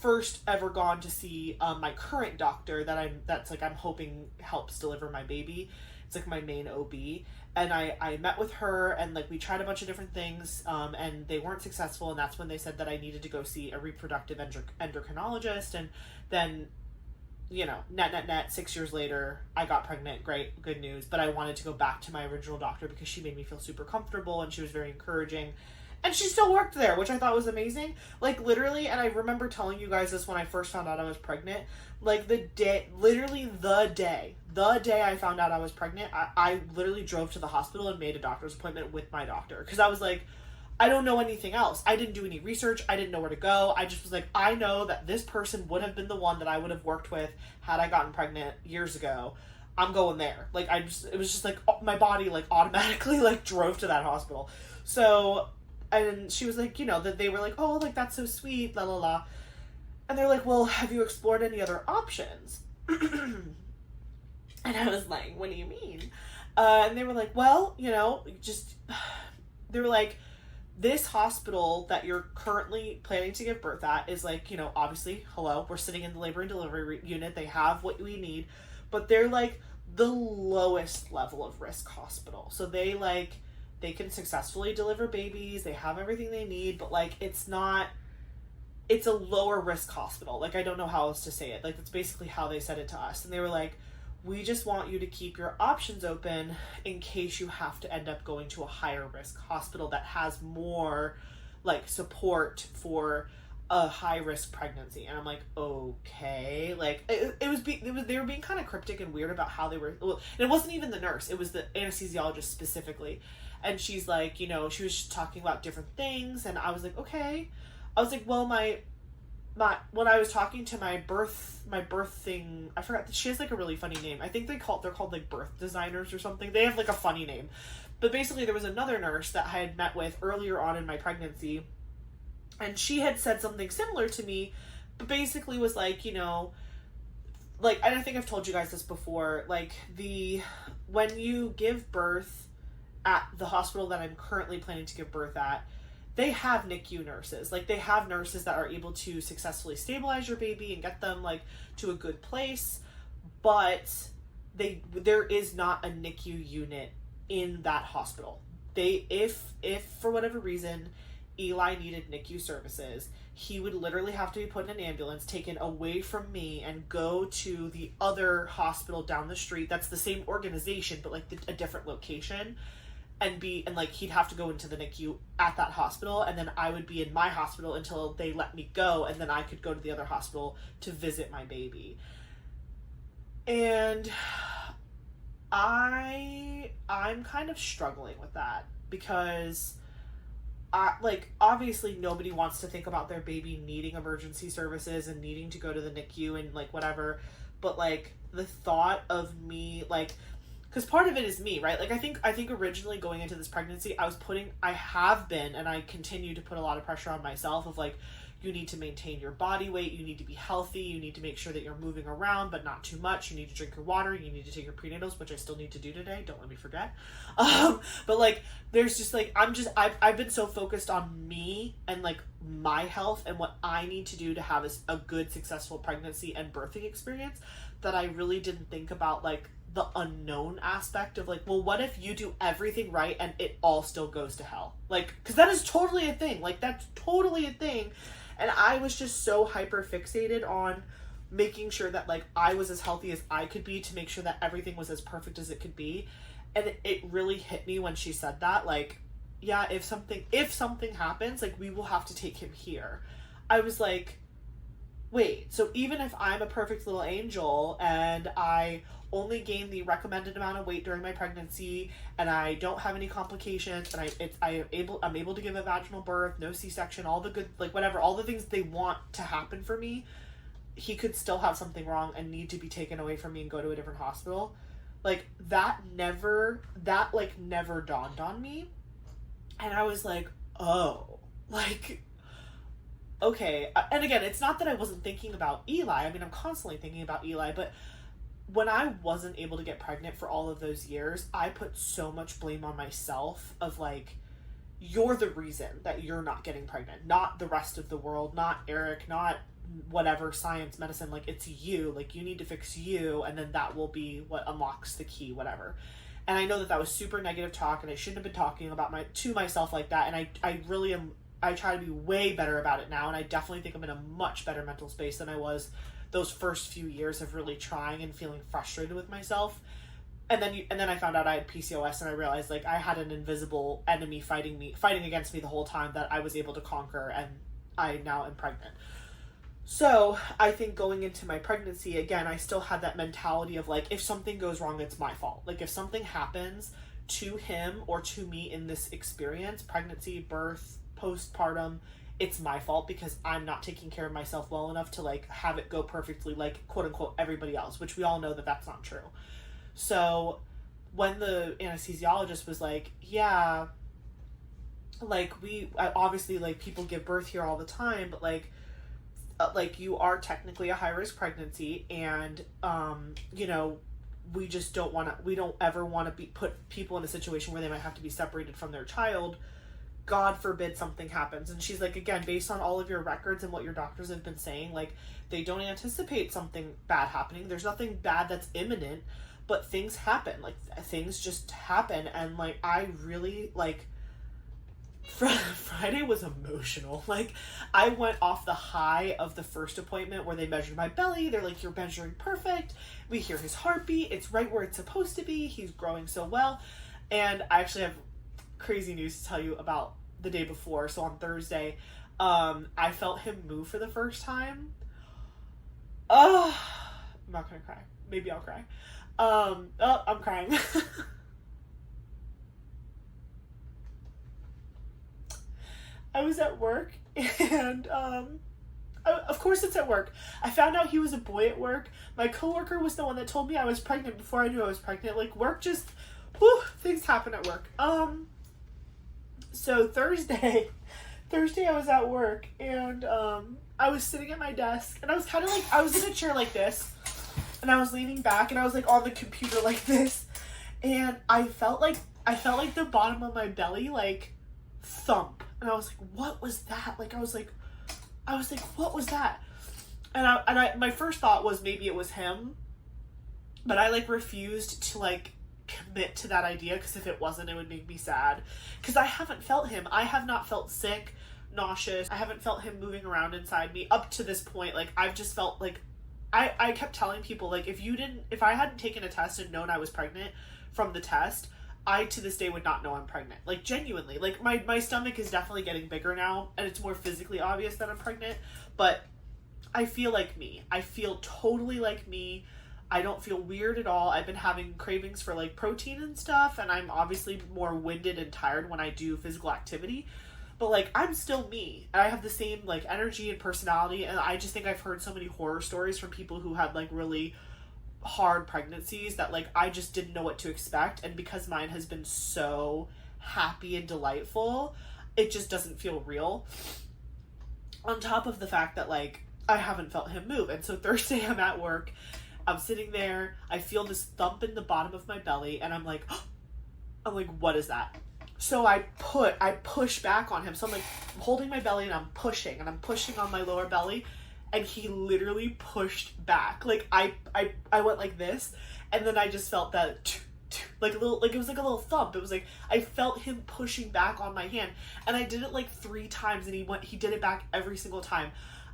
first ever gone to see my current doctor that's I'm hoping helps deliver my baby. It's like my main OB. And I met with her, and like we tried a bunch of different things, and they weren't successful. And that's when they said that I needed to go see a reproductive endocrinologist. And then, net 6 years later, I got pregnant. Great, good news. But I wanted to go back to my original doctor because she made me feel super comfortable, and she was very encouraging. And she still worked there, which I thought was amazing. Like, literally, and I remember telling you guys this when I first found out I was pregnant. Like, the day I found out I was pregnant, I literally drove to the hospital and made a doctor's appointment with my doctor. Because I was like, I don't know anything else. I didn't do any research. I didn't know where to go. I just was like, I know that this person would have been the one that I would have worked with had I gotten pregnant years ago. I'm going there. Like, it was just like, my body, like, automatically, like, drove to that hospital. So... And she was like, that they were like, oh, like, that's so sweet, la la la. And they're like, well, have you explored any other options? And I was like, what do you mean? And they were like, well, they were like, this hospital that you're currently planning to give birth at is like, obviously, hello, we're sitting in the labor and delivery unit. They have what we need, but they're like the lowest level of risk hospital. So they can successfully deliver babies. They have everything they need, but like, it's a lower risk hospital. Like, I don't know how else to say it. Like, that's basically how they said it to us. And they were like, we just want you to keep your options open in case you have to end up going to a higher risk hospital that has more like support for a high risk pregnancy. And I'm like, okay. Like, they were being kind of cryptic and weird about how they were, and it wasn't even the nurse, it was the anesthesiologist specifically. And she's like, she was just talking about different things, and I was like, okay. I was like, well, my when I was talking to my birth thing, I forgot that she has like a really funny name. I think they're called like birth designers or something. They have like a funny name. But basically there was another nurse that I had met with earlier on in my pregnancy, and she had said something similar to me, but basically was like, like, and I think I've told you guys this before, like, when you give birth at the hospital that I'm currently planning to give birth at, they have NICU nurses. Like, they have nurses that are able to successfully stabilize your baby and get them like to a good place, but there is not a NICU unit in that hospital. If for whatever reason Eli needed NICU services, he would literally have to be put in an ambulance, taken away from me, and go to the other hospital down the street that's the same organization but like a different location, and like he'd have to go into the NICU at that hospital, and then I would be in my hospital until they let me go, and then I could go to the other hospital to visit my baby. And I'm kind of struggling with that because obviously nobody wants to think about their baby needing emergency services and needing to go to the NICU and like whatever, but like the thought of me, like, because part of it is me, right? Like, I think originally going into this pregnancy, I have been, and I continue to put a lot of pressure on myself of like, you need to maintain your body weight, you need to be healthy, you need to make sure that you're moving around, but not too much, you need to drink your water, you need to take your prenatals, which I still need to do today, don't let me forget. But like, there's just like, I've been so focused on me and like my health and what I need to do to have a good, successful pregnancy and birthing experience that I really didn't think about like the unknown aspect of like, well, what if you do everything right and it all still goes to hell? Like, because that is totally a thing. Like, that's totally a thing. And I was just so hyper fixated on making sure that like I was as healthy as I could be to make sure that everything was as perfect as it could be. And it really hit me when she said that, like, yeah, if something happens, like, we will have to take him here. I was like, wait, so even if I'm a perfect little angel and I only gain the recommended amount of weight during my pregnancy and I don't have any complications and I'm able to give a vaginal birth, no C-section, all the good, like, whatever, all the things they want to happen for me, he could still have something wrong and need to be taken away from me and go to a different hospital. Like, that never dawned on me. And I was like, oh, like, okay. And again, it's not that I wasn't thinking about Eli. I mean, I'm constantly thinking about Eli, but when I wasn't able to get pregnant for all of those years, I put so much blame on myself of like, you're the reason that you're not getting pregnant, not the rest of the world, not Eric, not whatever, science, medicine, like, it's you, like, you need to fix you, and then that will be what unlocks the key, whatever. And I know that was super negative talk, and I shouldn't have been talking about to myself like that, and I really am, I try to be way better about it now, and I definitely think I'm in a much better mental space than I was those first few years of really trying and feeling frustrated with myself. And then I found out I had PCOS, and I realized, like, I had an invisible enemy fighting against me the whole time that I was able to conquer, and I now am pregnant. So I think going into my pregnancy, again, I still had that mentality of like, if something goes wrong, it's my fault. Like, if something happens to him or to me in this experience, pregnancy, birth, postpartum, it's my fault because I'm not taking care of myself well enough to like have it go perfectly like quote unquote everybody else, which we all know that that's not true. So when the anesthesiologist was like, yeah, like, obviously, like, people give birth here all the time, but like you are technically a high-risk pregnancy, and you know, we don't ever want to put people in a situation where they might have to be separated from their child. God forbid something happens. And she's like, again, based on all of your records and what your doctors have been saying, like, they don't anticipate something bad happening. There's nothing bad that's imminent, but things happen. Like, things just happen. And like, I really, like, Friday was emotional. Like, I went off the high of the first appointment where they measured my belly. They're like, you're measuring perfect. We hear his heartbeat. It's right where it's supposed to be. He's growing so well. And I actually have crazy news to tell you about the day before. So on Thursday, I felt him move for the first time. I'm not gonna cry. Maybe I'll cry. I'm crying. I was at work, and of course it's at work. I found out he was a boy at work. My coworker was the one that told me I was pregnant before I knew I was pregnant. Like, work just, whew, things happen at work. So Thursday I was at work, and I was sitting at my desk, and I was kind of like, I was in a chair like this, and I was leaning back, and I was like on the computer like this, and I felt like the bottom of my belly like thump. And I was like, what was that? Like, I was like, what was that? And I my first thought was maybe it was him, but I like refused to like commit to that idea, because if it wasn't, it would make me sad, because I haven't felt him. I have not felt sick, nauseous. I haven't felt him moving around inside me up to this point. Like, I've just felt like, I kept telling people, like, if I hadn't taken a test and known I was pregnant from the test, I, to this day, would not know I'm pregnant. Like, genuinely. Like, my stomach is definitely getting bigger now, and it's more physically obvious that I'm pregnant, but I feel like me. I feel totally like me. I don't feel weird at all. I've been having cravings for, like, protein and stuff, and I'm obviously more winded and tired when I do physical activity, but, like, I'm still me. And I have the same, like, energy and personality, and I just think I've heard so many horror stories from people who had, like, really hard pregnancies that, like, I just didn't know what to expect. And because mine has been so happy and delightful, it just doesn't feel real, on top of the fact that, like, I haven't felt him move. And so Thursday I'm at work, I'm sitting there, I feel this thump in the bottom of my belly, and I'm like, what is that? So I push back on him. So I'm like holding my belly, and I'm pushing on my lower belly, and he literally pushed back. Like, I went like this, and then I just felt that like a little, like it was like a little thump. It was like I felt him pushing back on my hand, and I did it like 3 times, and he did it back every single time.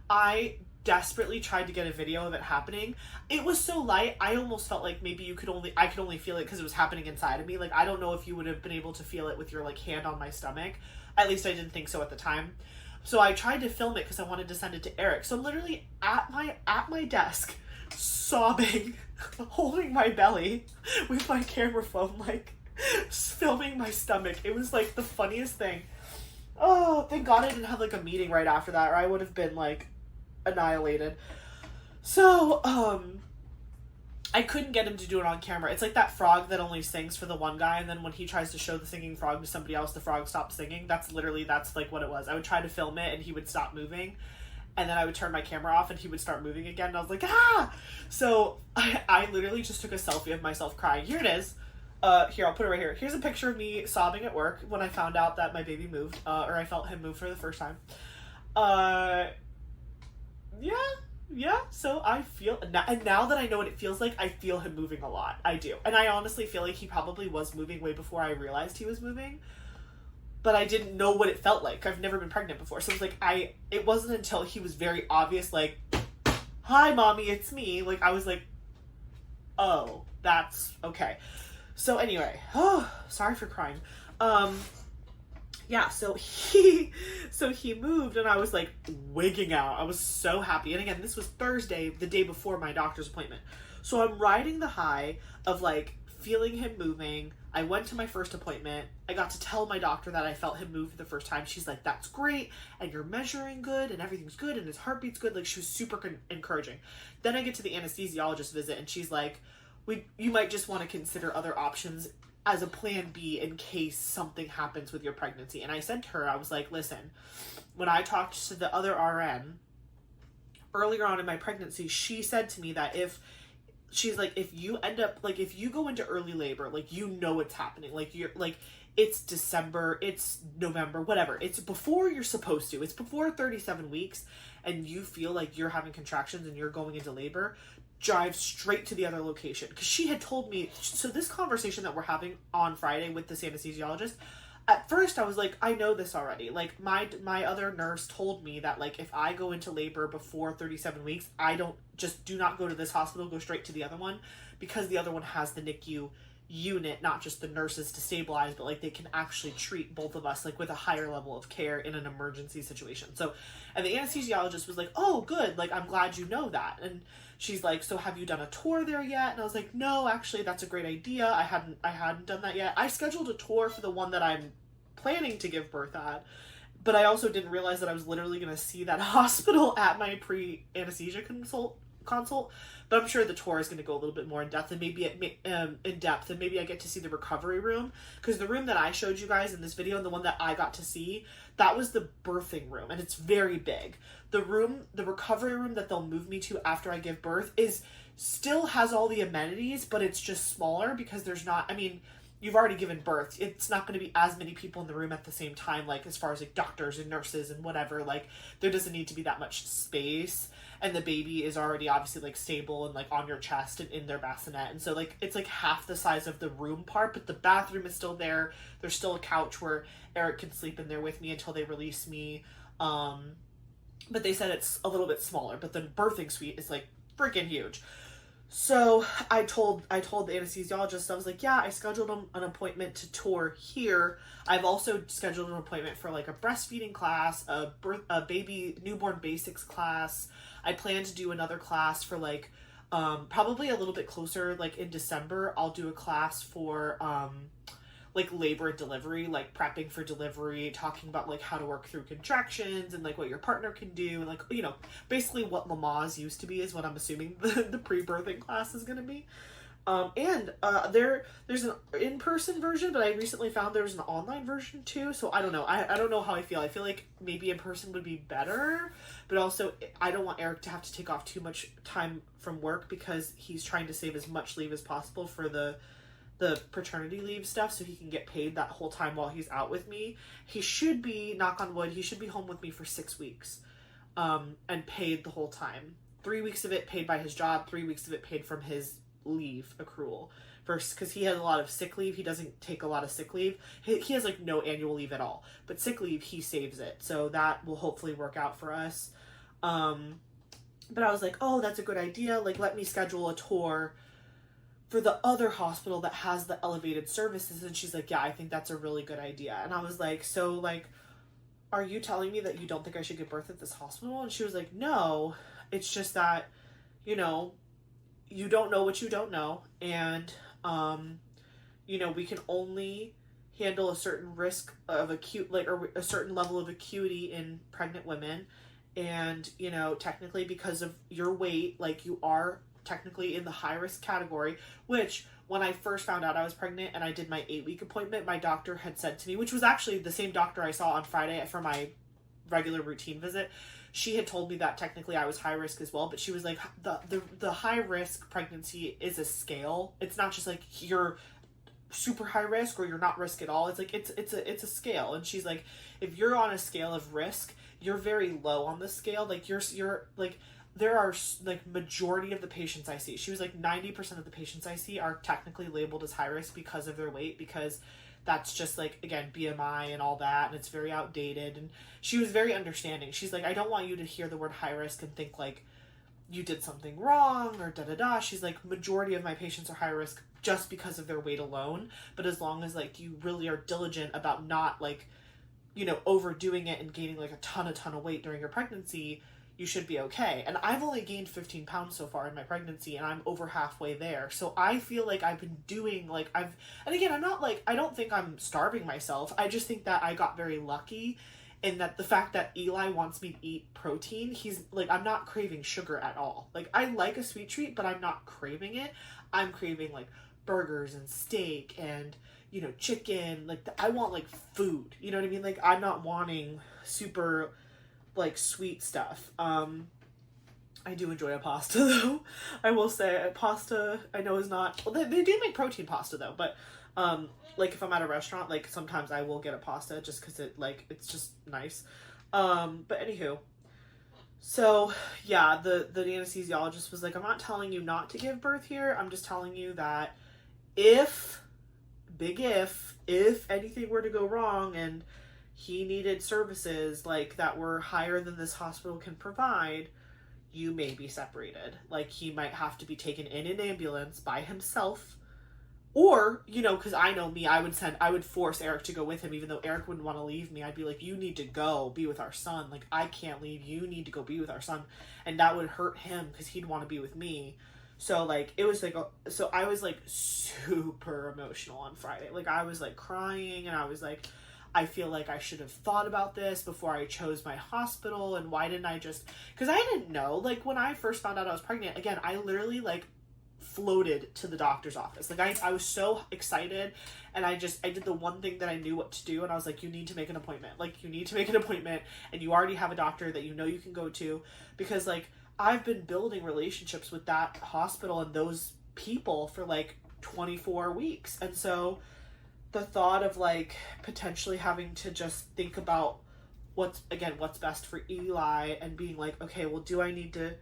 I desperately tried to get a video of it happening. It was so light, I almost felt like maybe I could only feel it because it was happening inside of me. Like, I don't know if you would have been able to feel it with your like hand on my stomach. At least I didn't think so at the time. So I tried to film it because I wanted to send it to Eric. So I'm literally at my desk, sobbing, holding my belly with my camera phone, like filming my stomach. It was like the funniest thing. Oh, thank God I didn't have like a meeting right after that, or I would have been like annihilated. So I couldn't get him to do it on camera. It's like that frog that only sings for the one guy, and then when he tries to show the singing frog to somebody else, the frog stops singing. That's like what it was. I would try to film it and he would stop moving, and then I would turn my camera off and he would start moving again, and I was like, ah! So I literally just took a selfie of myself crying. Here it is. Here, I'll put it right here. Here's a picture of me sobbing at work when I found out that my baby moved, or I felt him move for the first time. Yeah, so I feel, and now that I know what it feels like, I feel him moving a lot. I do. And I honestly feel like he probably was moving way before I realized he was moving, but I didn't know what it felt like. I've never been pregnant before, so it was like, it wasn't until he was very obvious, like, hi, mommy, it's me. Like, I was like, oh, that's okay. So anyway, sorry for crying. Yeah, so he moved, and I was like wigging out. I was so happy. And again, this was Thursday, the day before my doctor's appointment. So I'm riding the high of like feeling him moving. I went to my first appointment. I got to tell my doctor that I felt him move for the first time. She's like, that's great, and you're measuring good, and everything's good, and his heartbeat's good. Like, she was super encouraging. Then I get to the anesthesiologist visit, and she's like, you might just want to consider other options as a plan B in case something happens with your pregnancy. And I said to her, I was like, listen, when I talked to the other RN earlier on in my pregnancy, she said to me that if you end up, like, if you go into early labor, like, you know what's happening. Like, you're, like, it's December, it's November, whatever. It's before you're supposed to. It's before 37 weeks, and you feel like you're having contractions and you're going into labor, drive straight to the other location. Because she had told me, so this conversation that we're having on Friday with this anesthesiologist, at first I was like, I know this already. Like, my other nurse told me that, like, if I go into labor before 37 weeks, do not go to this hospital, go straight to the other one, because the other one has the NICU unit, not just the nurses to stabilize, but like they can actually treat both of us like with a higher level of care in an emergency situation. So, and the anesthesiologist was like, oh, good, like, I'm glad you know that. And she's like, so have you done a tour there yet? And I was like, no, actually, that's a great idea. I hadn't done that yet. I scheduled a tour for the one that I'm planning to give birth at, but I also didn't realize that I was literally going to see that hospital at my pre-anesthesia consult. But I'm sure the tour is going to go a little bit more in depth, and maybe I get to see the recovery room, because the room that I showed you guys in this video and the one that I got to see, that was the birthing room, and it's very big. The recovery room that they'll move me to after I give birth still has all the amenities, but it's just smaller because there's not, I mean, you've already given birth. It's not going to be as many people in the room at the same time, like as far as like doctors and nurses and whatever. Like, there doesn't need to be that much space, and the baby is already obviously like stable and like on your chest and in their bassinet, and so like it's like half the size of the room part, but the bathroom is still there. There's still a couch where Eric can sleep in there with me until they release me. But they said it's a little bit smaller, but the birthing suite is like freaking huge. So I told the anesthesiologist, I was like, yeah, I scheduled an appointment to tour here. I've also scheduled an appointment for like a breastfeeding class, a baby newborn basics class. I plan to do another class for like, probably a little bit closer, like in December, I'll do a class for, like labor and delivery, like prepping for delivery, talking about like how to work through contractions and like what your partner can do, and like, you know, basically what Lamaze used to be is what I'm assuming the pre-birthing class is going to be. There's an in-person version, but I recently found there's an online version too, so I don't know. I don't know how I feel. I feel like maybe in person would be better, but also I don't want Eric to have to take off too much time from work because he's trying to save as much leave as possible for the paternity leave stuff, so he can get paid that whole time while he's out with me. He should be, knock on wood, he should be home with me for 6 weeks, and paid the whole time. 3 weeks of it paid by his job, 3 weeks of it paid from his leave accrual because he has a lot of sick leave. He doesn't take a lot of sick leave. He has like no annual leave at all, but sick leave, he saves it. So that will hopefully work out for us. But I was like, oh, that's a good idea. Like, let me schedule a tour for the other hospital that has the elevated services. And she's like, yeah, I think that's a really good idea. And I was like, so like, are you telling me that you don't think I should give birth at this hospital? And she was like, no, it's just that, you know, you don't know what you don't know. And, you know, we can only handle a certain risk of or a certain level of acuity in pregnant women. And, you know, technically because of your weight, like, you are technically in the high risk category, which when I first found out I was pregnant and I did my 8-week appointment, my doctor had said to me, which was actually the same doctor I saw on Friday for my regular routine visit. She had told me that technically I was high risk as well, but she was like, the high risk pregnancy is a scale. It's not just like you're super high risk or you're not risk at all. It's like it's a scale. And she's like, if you're on a scale of risk, you're very low on the scale. Like you're like, there are like majority of the patients I see, she was like 90% of the patients I see are technically labeled as high risk because of their weight, because that's just like, again, BMI and all that, and it's very outdated. And she was very understanding. She's like, I don't want you to hear the word high risk and think like you did something wrong or da-da-da. She's like, majority of my patients are high risk just because of their weight alone. But as long as like you really are diligent about not like, you know, overdoing it and gaining like a ton of weight during your pregnancy, you should be okay. And I've only gained 15 pounds so far in my pregnancy, and I'm over halfway there. So I feel like I've been doing like and again, I'm not like, I don't think I'm starving myself. I just think that I got very lucky in that the fact that Eli wants me to eat protein, he's like, I'm not craving sugar at all. Like, I like a sweet treat, but I'm not craving it. I'm craving like burgers and steak and, you know, chicken. Like, I want like food, you know what I mean? Like, I'm not wanting super like sweet stuff. I do enjoy a pasta though. I will say a pasta I know is not, well, they do make protein pasta though, but like if I'm at a restaurant, like sometimes I will get a pasta just because it's just nice. But anywho, so yeah, the anesthesiologist was like, I'm not telling you not to give birth here. I'm just telling you that if anything were to go wrong and he needed services like that were higher than this hospital can provide, you may be separated. Like, he might have to be taken in an ambulance by himself, or, you know, because I know me, I would force Eric to go with him, even though Eric wouldn't want to leave me. I'd be like, you need to go be with our son. Like, I can't leave. You need to go be with our son. And that would hurt him because he'd want to be with me. So like, it was like, so I was like super emotional on Friday. Like, I was like crying, and I was like, I feel like I should have thought about this before I chose my hospital. And why didn't I just, because I didn't know, like when I first found out I was pregnant, again, I literally like floated to the doctor's office. Like, I was so excited, and I did the one thing that I knew what to do. And I was like, you need to make an appointment. Like, you need to make an appointment, and you already have a doctor that you know you can go to, because like, I've been building relationships with that hospital and those people for like 24 weeks. And so the thought of like potentially having to just think about what's best for Eli, and being like, okay, well, do I need to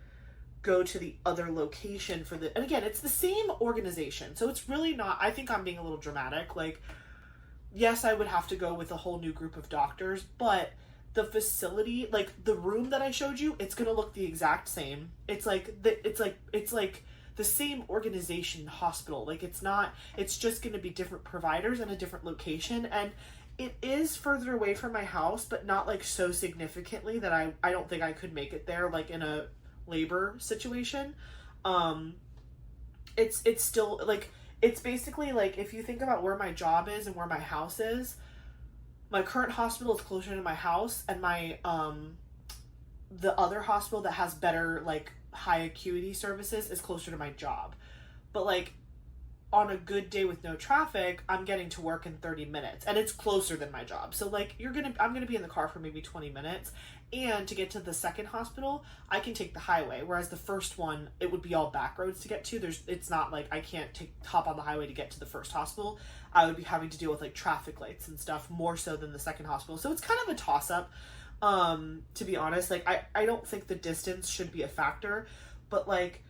go to the other location for and again, it's the same organization. So it's really not, I think I'm being a little dramatic. Like, yes, I would have to go with a whole new group of doctors, but the facility, like the room that I showed you, it's going to look the exact same. It's like the same organization hospital. Like, it's just going to be different providers and a different location. And it is further away from my house, but not like so significantly that I don't think I could make it there, like in a labor situation. It's still like, it's basically like, if you think about where my job is and where my house is, my current hospital is closer to my house, and my the other hospital that has better like high acuity services is closer to my job. But like, on a good day with no traffic, I'm getting to work in 30 minutes, and it's closer than my job. So like, I'm gonna be in the car for maybe 20 minutes, and to get to the second hospital, I can take the highway, whereas the first one, it would be all back roads to get to. It's not like I can't hop on the highway to get to the first hospital. I would be having to deal with like traffic lights and stuff more so than the second hospital. So it's kind of a toss up, to be honest. Like, I don't think the distance should be a factor, but like,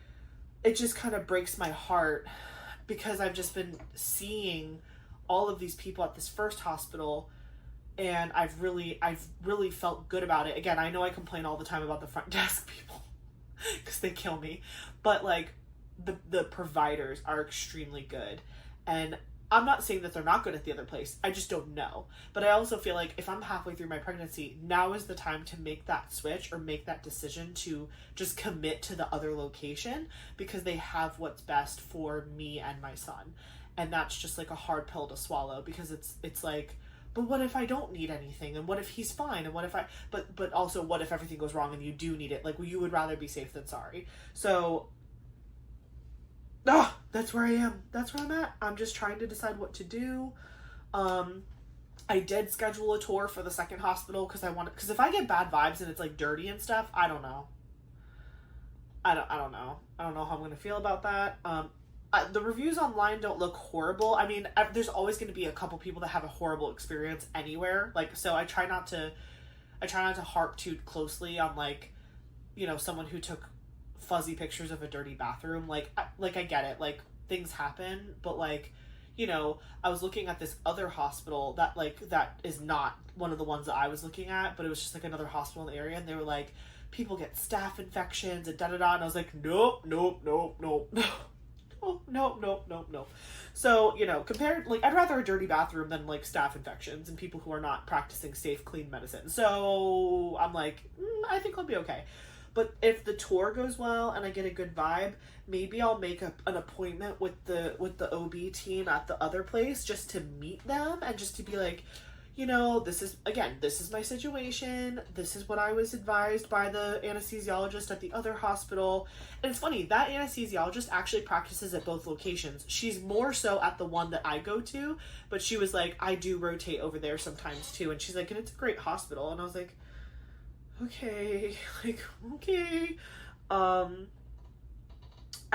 it just kind of breaks my heart because I've just been seeing all of these people at this first hospital, and I've really felt good about it. Again, I know I complain all the time about the front desk people because they kill me, but like the providers are extremely good, and I'm not saying that they're not good at the other place. I just don't know. But I also feel like if I'm halfway through my pregnancy, now is the time to make that switch or make that decision to just commit to the other location, because they have what's best for me and my son. And that's just like a hard pill to swallow, because it's like, but what if I don't need anything? And what if he's fine? And what if but also what if everything goes wrong and you do need it? Like, well, you would rather be safe than sorry. So that's where I am. That's where I'm at. I'm just trying to decide what to do. I did schedule a tour for the second hospital because if I get bad vibes and it's like dirty and stuff, I don't know. I don't know. I don't know how I'm going to feel about that. The reviews online don't look horrible. I mean, there's always going to be a couple people that have a horrible experience anywhere. Like, so I try not to harp too closely on, like, you know, someone who took fuzzy pictures of a dirty bathroom. Like I get it. Like, things happen, but like, you know, I was looking at this other hospital that is not one of the ones that I was looking at, but it was just like another hospital in the area, and they were like, people get staph infections and da-da-da, and I was like, nope. No. So, you know, like, I'd rather a dirty bathroom than like staph infections and people who are not practicing safe, clean medicine. So I'm like, I think I'll be okay. But if the tour goes well and I get a good vibe, maybe I'll make an appointment with the OB team at the other place just to meet them and just to be like, you know, this is my situation. This is what I was advised by the anesthesiologist at the other hospital. And it's funny, that anesthesiologist actually practices at both locations. She's more so at the one that I go to, but she was like, I do rotate over there sometimes too. And she's like, and it's a great hospital. And I was like, okay.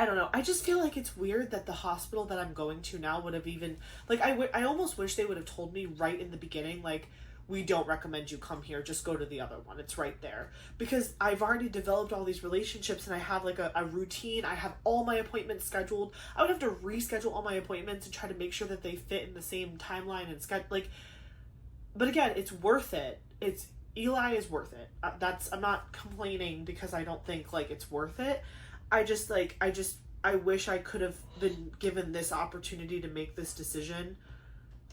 I don't know. I just feel like it's weird that the hospital that I'm going to now would have even, like, I almost wish they would have told me right in the beginning, like, we don't recommend you come here, just go to the other one. It's right there. Because I've already developed all these relationships and I have like a routine. I have all my appointments scheduled. I would have to reschedule all my appointments and try to make sure that they fit in the same timeline and schedule. Like, but again, it's worth it. Eli is worth it. I'm not complaining because I don't think like it's worth it. I wish I could have been given this opportunity to make this decision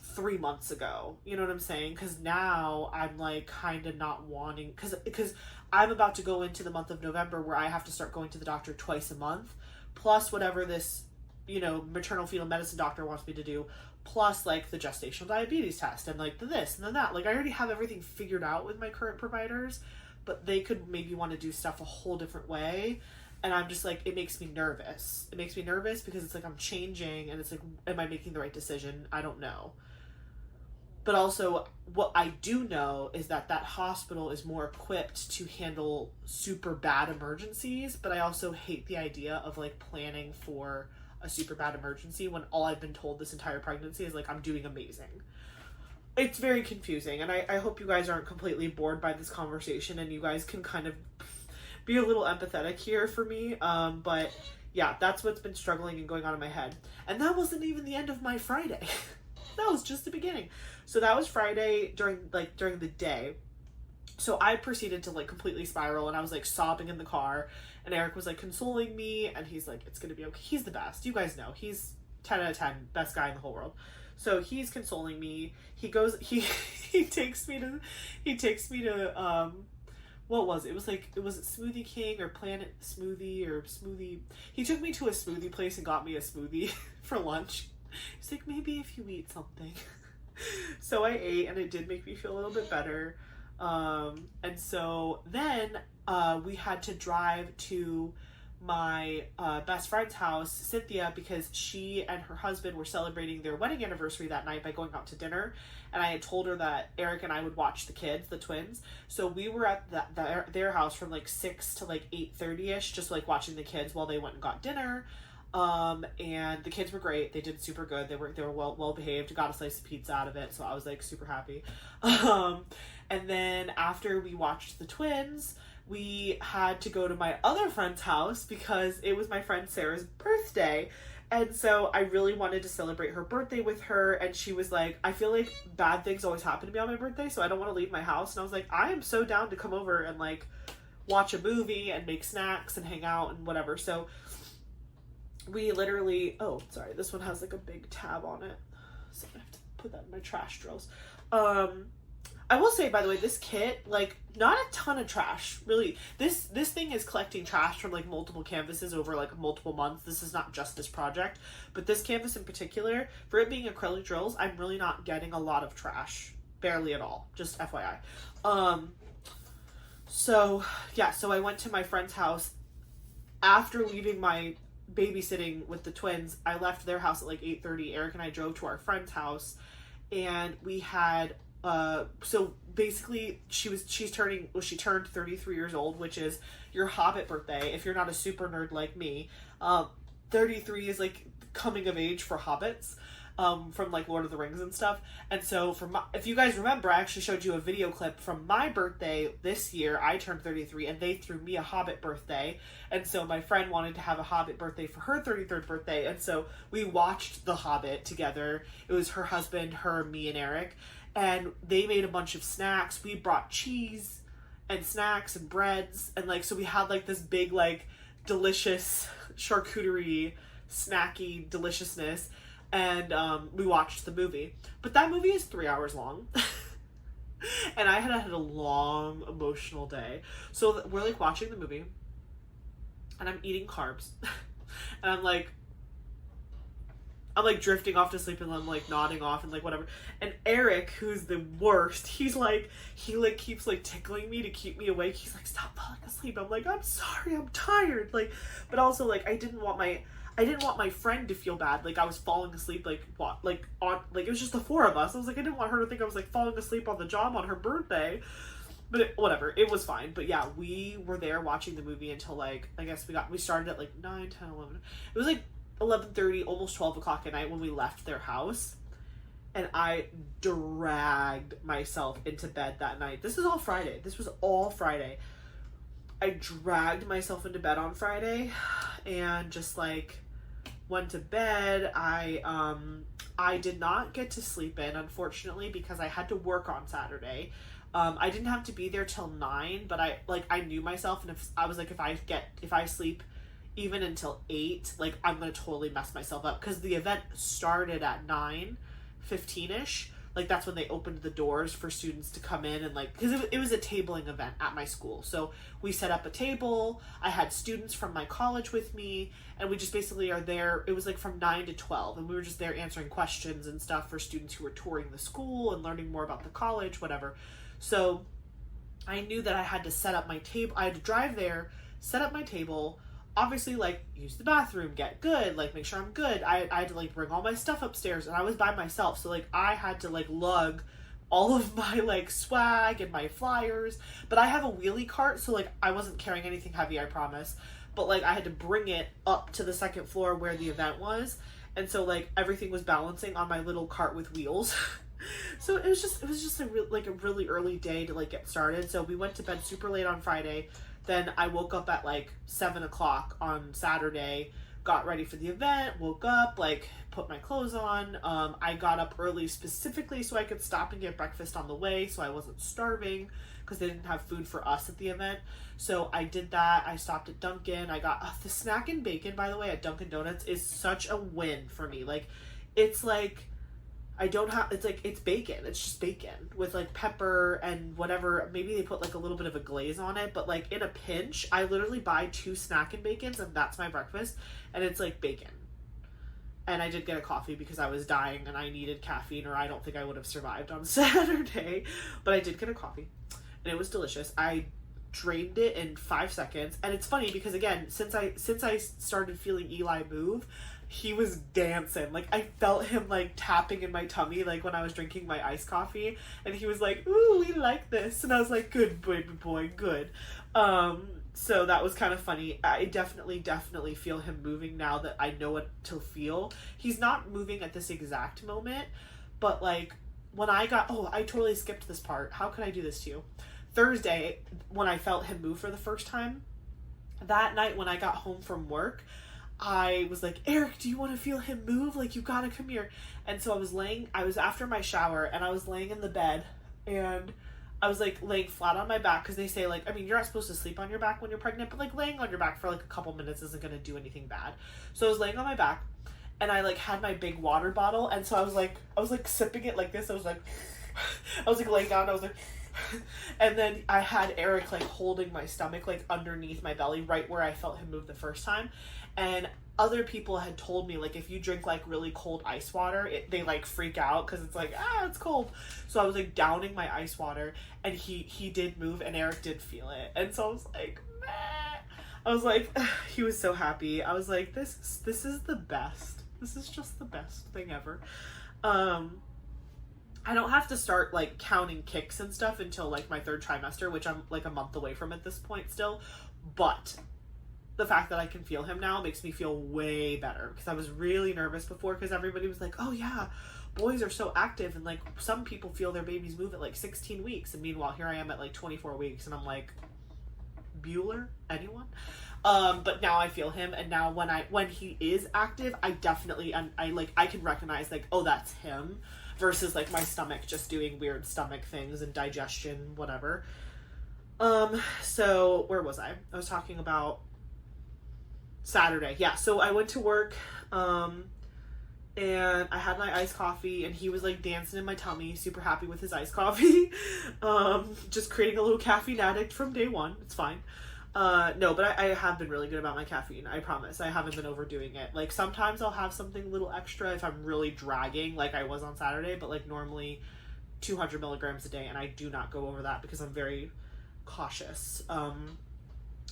3 months ago. You know what I'm saying? Because now I'm like kind of not wanting, because I'm about to go into the month of November where I have to start going to the doctor twice a month, plus whatever this, you know, maternal fetal medicine doctor wants me to do, plus like the gestational diabetes test and like the this and then that. Like, I already have everything figured out with my current providers, but they could maybe want to do stuff a whole different way. And I'm just like, it makes me nervous. It makes me nervous because it's like I'm changing and it's like, am I making the right decision? I don't know. But also, what I do know is that hospital is more equipped to handle super bad emergencies, but I also hate the idea of like planning for a super bad emergency when all I've been told this entire pregnancy is like, I'm doing amazing. It's very confusing, and I hope you guys aren't completely bored by this conversation and you guys can kind of be a little empathetic here for me. But yeah, that's what's been struggling and going on in my head. And that wasn't even the end of my Friday. That was just the beginning. So that was Friday during the day. So I proceeded to like completely spiral, and I was like sobbing in the car, and Eric was like consoling me, and he's like, it's gonna be okay. He's the best. You guys know, he's 10 out of 10, best guy in the whole world. So he's consoling me. He takes me to what was it? It was Smoothie King or Planet Smoothie or Smoothie. He took me to a smoothie place and got me a smoothie for lunch. He's like, maybe if you eat something. So I ate, and it did make me feel a little bit better. And so then we had to drive to my best friend's house, Cynthia, because she and her husband were celebrating their wedding anniversary that night by going out to dinner. And I had told her that Eric and I would watch the kids, the twins. So we were at their house from like 6 to like 8:30ish, just like watching the kids while they went and got dinner. And the kids were great. They did super good. They were well behaved. Got a slice of pizza out of it, so I was like super happy. And then after we watched the twins, we had to go to my other friend's house because it was my friend Sarah's birthday. And so I really wanted to celebrate her birthday with her, and she was like, I feel like bad things always happen to me on my birthday, so I don't want to leave my house. And I was like, I am so down to come over and like watch a movie and make snacks and hang out and whatever. So we literally, oh, sorry, this one has like a big tab on it, so I have to put that in my trash drills. I will say, by the way, this kit, like, not a ton of trash, really. This thing is collecting trash from, like, multiple canvases over, like, multiple months. This is not just this project. But this canvas in particular, for it being acrylic drills, I'm really not getting a lot of trash. Barely at all. Just FYI. So I went to my friend's house. After leaving my babysitting with the twins, I left their house at, like, 8:30. Eric and I drove to our friend's house. And we had... so basically she turned 33 years old, which is your Hobbit birthday. If you're not a super nerd like me, 33 is like coming of age for hobbits, from like Lord of the Rings and stuff. And so if you guys remember, I actually showed you a video clip from my birthday this year. I turned 33 and they threw me a Hobbit birthday. And so my friend wanted to have a Hobbit birthday for her 33rd birthday. And so we watched The Hobbit together. It was her husband, her, me, and Eric. And they made a bunch of snacks. We brought cheese and snacks and breads. And, like, so we had, like, this big, like, delicious charcuterie, snacky deliciousness. And we watched the movie. But that movie is 3 hours long. And I had a long, emotional day. So we're, like, watching the movie. And I'm eating carbs. And I'm, like, drifting off to sleep, and I'm like nodding off and like whatever. And Eric, who's the worst, he keeps like tickling me to keep me awake. He's like, stop falling asleep. I'm like, I'm sorry, I'm tired. Like, but also like I didn't want my friend to feel bad. Like I was falling asleep, like it was just the four of us. I was like, I didn't want her to think I was like falling asleep on the job on her birthday. But whatever, it was fine. But yeah, we were there watching the movie until like, I guess we started at like 9, 10, 11. It was like 11:30, almost 12 o'clock at night when we left their house. And I dragged myself into bed that night. This is all Friday. This was all Friday. I dragged myself into bed on Friday and just like went to bed. I did not get to sleep in, unfortunately, because I had to work on Saturday. I didn't have to be there till 9, but I knew myself, and if I sleep even until 8, like I'm gonna totally mess myself up, because the event started at 9:15ish. Like that's when they opened the doors for students to come in, and like, because it was a tabling event at my school. So we set up a table. I had students from my college with me, and we just basically are there. It was like from 9 to 12, and we were just there answering questions and stuff for students who were touring the school and learning more about the college, whatever. So I knew that I had to set up my table. I had to drive there, set up my table, obviously like use the bathroom, get good, like make sure I'm good. I had to like bring all my stuff upstairs, and I was by myself, so like I had to like lug all of my like swag and my flyers. But I have a wheelie cart, so like I wasn't carrying anything heavy, I promise. But like I had to bring it up to the second floor where the event was, and so like everything was balancing on my little cart with wheels. So it was just a really early day to like get started. So we went to bed super late on Friday. Then I woke up at like 7 o'clock on Saturday, got ready for the event, woke up, like put my clothes on. I got up early specifically so I could stop and get breakfast on the way, so I wasn't starving, because they didn't have food for us at the event. So I did that. I stopped at Dunkin'. I got the snack and bacon, by the way, at Dunkin' Donuts is such a win for me. Like, it's like, it's bacon. It's just bacon with like pepper and whatever. Maybe they put like a little bit of a glaze on it, but like in a pinch, I literally buy 2 snack and bacons, and that's my breakfast. And it's like bacon. And I did get a coffee because I was dying and I needed caffeine, or I don't think I would have survived on Saturday. But I did get a coffee, and it was delicious. I drained it in 5 seconds. And it's funny because, again, since I started feeling Eli move, he was dancing. Like, I felt him like tapping in my tummy, like when I was drinking my iced coffee, and he was like, ooh, we like this. And I was like, good baby boy, good. So that was kind of funny. I definitely feel him moving now that I know what to feel. He's not moving at this exact moment, but like when I totally skipped this part. How could I do this to you? Thursday, when I felt him move for the first time, that night when I got home from work, I was like, Eric, do you want to feel him move? Like, you gotta come here. And so I was after my shower, and I was laying in the bed, and I was like laying flat on my back, because they say, like, I mean, you're not supposed to sleep on your back when you're pregnant, but like laying on your back for like a couple minutes isn't gonna do anything bad. So I was laying on my back, and I like had my big water bottle, and so I was like sipping it like this. I was like laying down, I was like and then I had Eric like holding my stomach like underneath my belly, right where I felt him move the first time. And other people had told me, like, if you drink like really cold ice water, they like freak out because it's like, it's cold. So I was like downing my ice water, and he did move, and Eric did feel it. And so I was like, meh. I was like, he was so happy. I was like, this is the best. This is just the best thing ever. I don't have to start like counting kicks and stuff until like my 3rd trimester, which I'm like a month away from at this point still. But the fact that I can feel him now makes me feel way better, because I was really nervous before, because everybody was like, oh yeah, boys are so active, and like some people feel their babies move at like 16 weeks, and meanwhile here I am at like 24 weeks, and I'm like, Bueller? Anyone? But now I feel him, and now when he is active, I definitely, I can recognize like, oh, that's him, versus like my stomach just doing weird stomach things and digestion, whatever. So where was I? I was talking about Saturday. Yeah, so I went to work, and I had my iced coffee, and he was like dancing in my tummy, super happy with his iced coffee. Just creating a little caffeine addict from day one. It's fine. No, but I have been really good about my caffeine. I promise. I haven't been overdoing it. Like, sometimes I'll have something a little extra if I'm really dragging, like I was on Saturday, but like normally 200 milligrams a day, and I do not go over that because I'm very cautious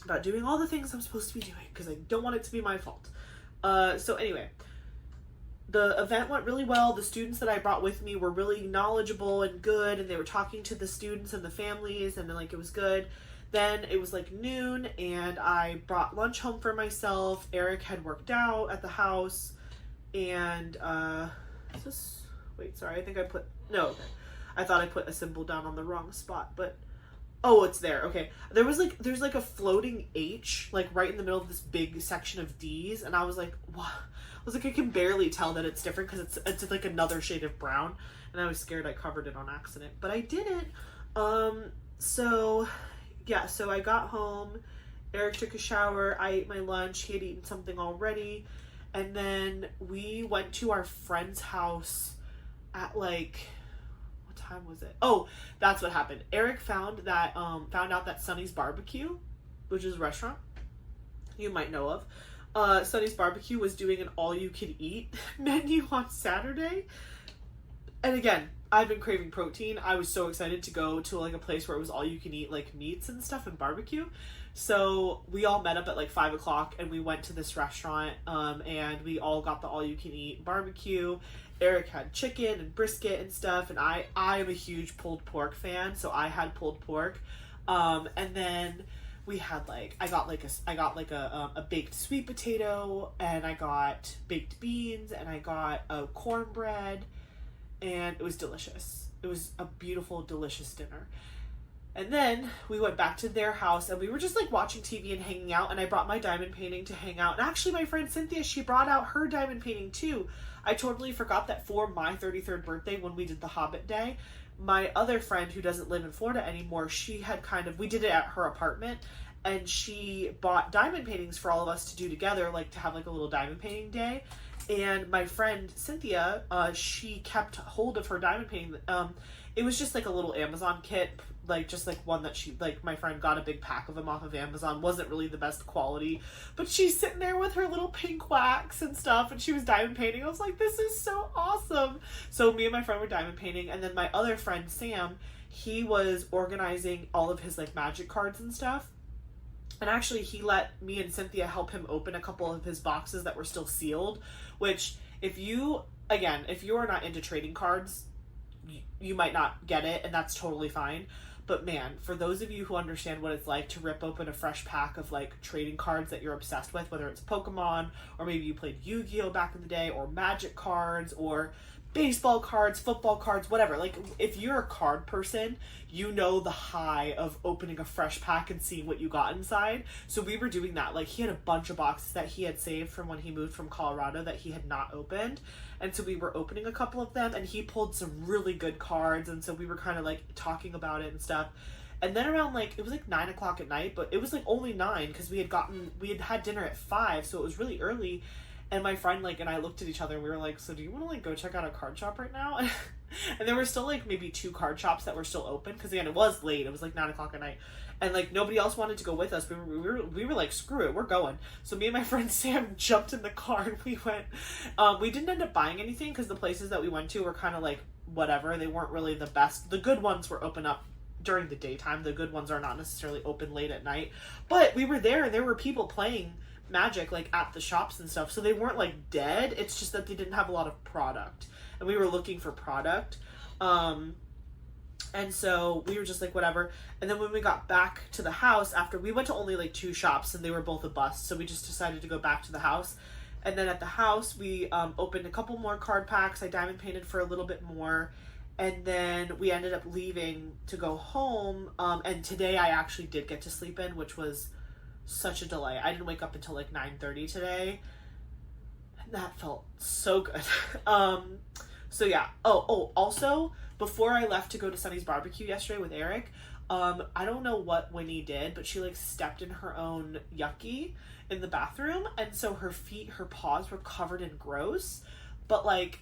about doing all the things I'm supposed to be doing, because I don't want it to be my fault. So anyway, the event went really well. The students that I brought with me were really knowledgeable and good, and they were talking to the students and the families, and like it was good. Then it was like noon, and I brought lunch home for myself. Eric had worked out at the house, and wait, sorry, I thought I put a symbol down on the wrong spot, but oh, it's there. Okay. There's like a floating H, like right in the middle of this big section of D's, and I was like, what? I was like, I can barely tell that it's different because it's like another shade of brown, and I was scared I covered it on accident, but I didn't. So I got home, Eric took a shower, I ate my lunch, he had eaten something already, and then we went to our friend's house at like, what time was it? Oh, that's what happened. Eric found out that Sonny's Barbecue, which is a restaurant you might know of, Sonny's Barbecue was doing an all-you-can-eat menu on Saturday. And again, I've been craving protein. I was so excited to go to like a place where it was all you can eat, like meats and stuff and barbecue. So we all met up at like 5 o'clock, and we went to this restaurant, and we all got the all you can eat barbecue. Eric had chicken and brisket and stuff, and I am a huge pulled pork fan, so I had pulled pork. And then we had like, I got a baked sweet potato, and I got baked beans, and I got a cornbread, and it was delicious. It was a beautiful, delicious dinner. And then we went back to their house, and we were just like watching TV and hanging out, and I brought my diamond painting to hang out. And actually my friend Cynthia, she brought out her diamond painting too. I totally forgot that for my 33rd birthday, when we did the Hobbit Day, my other friend who doesn't live in Florida anymore, she had we did it at her apartment, and she bought diamond paintings for all of us to do together, like to have like a little diamond painting day. And my friend Cynthia, she kept hold of her diamond painting. It was just like a little Amazon kit, like just like one that she, like my friend got a big pack of them off of Amazon. Wasn't really the best quality, but she's sitting there with her little pink wax and stuff, and she was diamond painting. I was like, this is so awesome. So me and my friend were diamond painting, and then my other friend Sam, he was organizing all of his like magic cards and stuff. And actually, he let me and Cynthia help him open a couple of his boxes that were still sealed, which if you are not into trading cards, you might not get it, and that's totally fine. But man, for those of you who understand what it's like to rip open a fresh pack of like trading cards that you're obsessed with, whether it's Pokemon, or maybe you played Yu-Gi-Oh back in the day, or Magic cards, or baseball cards, football cards, whatever. Like, if you're a card person, you know the high of opening a fresh pack and seeing what you got inside. So we were doing that. Like, he had a bunch of boxes that he had saved from when he moved from Colorado that he had not opened. And so we were opening a couple of them, and he pulled some really good cards. And so we were kind of like talking about it and stuff. And then around like, it was like 9 o'clock at night, but it was like only 9 because we had had dinner at 5. So it was really early. And my friend, like, and I looked at each other and we were like, so do you want to, like, go check out a card shop right now? And there were still, like, maybe 2 card shops that were still open. Because, again, it was late. It was, like, 9 o'clock at night. And, like, nobody else wanted to go with us. We were like, screw it. We're going. So me and my friend Sam jumped in the car and we went. We didn't end up buying anything because the places that we went to were kind of, like, whatever. They weren't really the best. The good ones were open up during the daytime. The good ones are not necessarily open late at night. But we were there and there were people playing Magic, like, at the shops and stuff, so they weren't like dead. It's just that they didn't have a lot of product, and we were looking for product, and so we were just like, whatever. And then when we got back to the house, after we went to only like 2 shops and they were both a bust, so we just decided to go back to the house. And then at the house we opened a couple more card packs. I diamond painted for a little bit more, and then we ended up leaving to go home, and today I actually did get to sleep in, which was such a delay. I didn't wake up until like 9:30 today, and that felt so good. So yeah. Also, before I left to go to Sunny's barbecue yesterday with Eric, I don't know what Winnie did, but she like stepped in her own yucky in the bathroom, and so her paws were covered in gross, but like,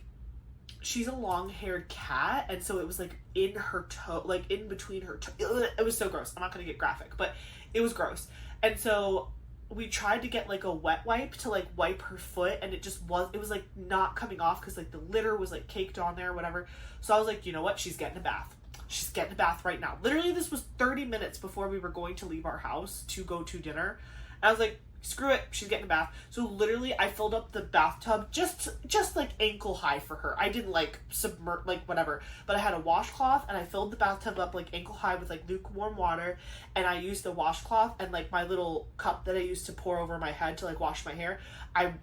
she's a long-haired cat, and so it was like in her toe, like in between her toe. It was so gross. I'm not gonna get graphic, but it was gross. And so we tried to get like a wet wipe to like wipe her foot, and it was like not coming off because like the litter was like caked on there or whatever. So I was like, you know what? She's getting a bath. She's getting a bath right now. Literally, this was 30 minutes before we were going to leave our house to go to dinner. And I was like, screw it, she's getting a bath. So literally, I filled up the bathtub just like ankle high for her. I didn't like submerge, like whatever, but I had a washcloth and I filled the bathtub up like ankle high with like lukewarm water, and I used the washcloth and like my little cup that I used to pour over my head to like wash my hair. I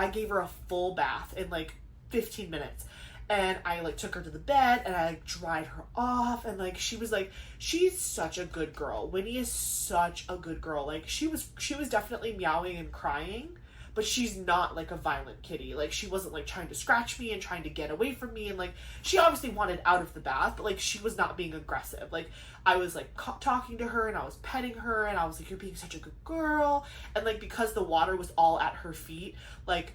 gave her a full bath in like 15 minutes. And I like took her to the bed and I like dried her off, and like she was like, she's such a good girl. Winnie is such a good girl. Like she was definitely meowing and crying, but she's not like a violent kitty. Like she wasn't like trying to scratch me and trying to get away from me, and like she obviously wanted out of the bath, but like she was not being aggressive. Like I was like talking to her and I was petting her and I was like, you're being such a good girl. And like because the water was all at her feet, like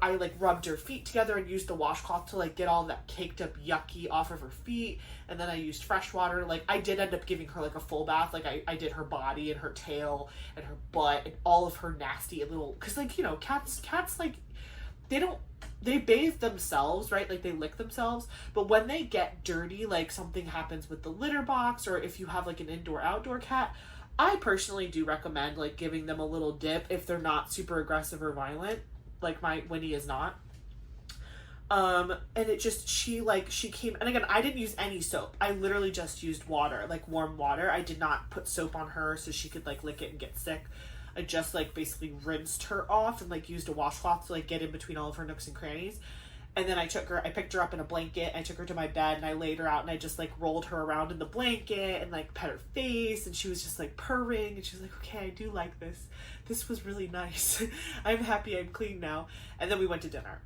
I like rubbed her feet together and used the washcloth to like get all that caked up yucky off of her feet, and then I used fresh water. Like I did end up giving her like a full bath. Like I did her body and her tail and her butt and all of her nasty little, because like, you know, cats like they bathe themselves, right? Like they lick themselves, but when they get dirty, like something happens with the litter box, or if you have like an indoor-outdoor cat, I personally do recommend like giving them a little dip if they're not super aggressive or violent. Like my Winnie is not. And it just, she came, and again, I didn't use any soap. I literally just used water, like warm water. I did not put soap on her so she could like lick it and get sick. I just like basically rinsed her off and like used a washcloth to like get in between all of her nooks and crannies. And then I picked her up in a blanket, I took her to my bed and I laid her out and I just like rolled her around in the blanket and like pet her face, and she was just like purring and she was like, okay, I do like this. This was really nice. I'm happy I'm clean now. And then we went to dinner.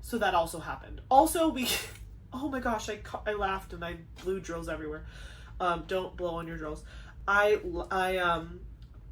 So that also happened. Also, oh my gosh, I laughed and I blew drills everywhere. Don't blow on your drills.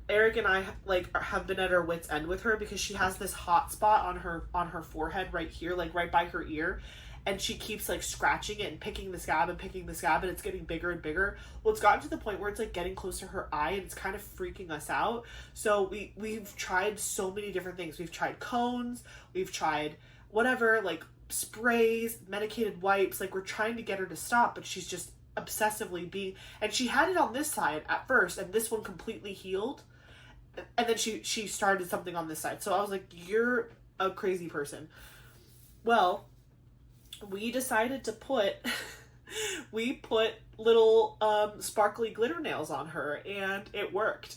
Eric and I like have been at our wits' end with her because she has this hot spot on her forehead right here, like right by her ear, and she keeps like scratching it and picking the scab, and it's getting bigger and bigger. Well, it's gotten to the point where it's like getting close to her eye and it's kind of freaking us out. So we've tried so many different things. We've tried cones, we've tried whatever, like sprays, medicated wipes, like we're trying to get her to stop, but she's just obsessively and she had it on this side at first and this one completely healed. And then she started something on this side. So I was like, you're a crazy person. Well, we decided to put we put little sparkly glitter nails on her, and it worked.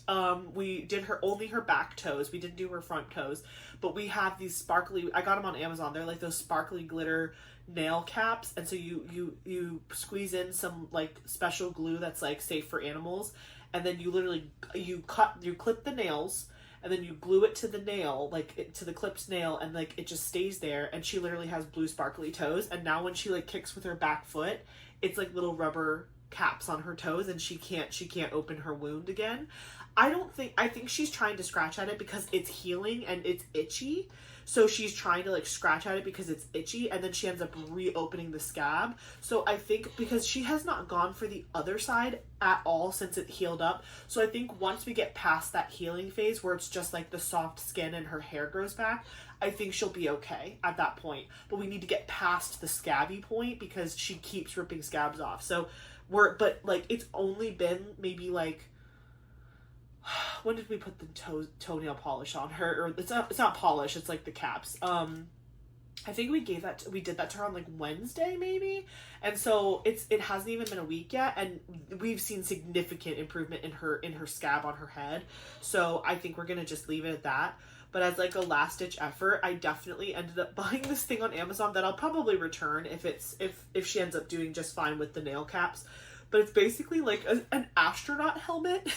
We did only her back toes. We didn't do her front toes, but we have these sparkly, I got them on Amazon. They're like those sparkly glitter nail caps, and so you squeeze in some like special glue that's like safe for animals, and then you literally you clip the nails, and then you glue it to the nail, like to the clipped nail, and like it just stays there. And she literally has blue sparkly toes. And now when she like kicks with her back foot, it's like little rubber caps on her toes, and she can't open her wound again. I think she's trying to scratch at it because it's healing and it's itchy. So she's trying to like scratch at it because it's itchy, and then she ends up reopening the scab. So I think because she has not gone for the other side at all since it healed up. So I think once we get past that healing phase where it's just like the soft skin and her hair grows back, I think she'll be okay at that point. But we need to get past the scabby point because she keeps ripping scabs off. So but like it's only been maybe like, when did we put the toenail polish on her? Or it's not polish, it's like the caps. I think we did that to her on like Wednesday maybe. And so it hasn't even been a week yet, and we've seen significant improvement in her scab on her head. So I think we're gonna just leave it at that. But as like a last ditch effort, I definitely ended up buying this thing on Amazon that I'll probably return if she ends up doing just fine with the nail caps. But it's basically like an astronaut helmet.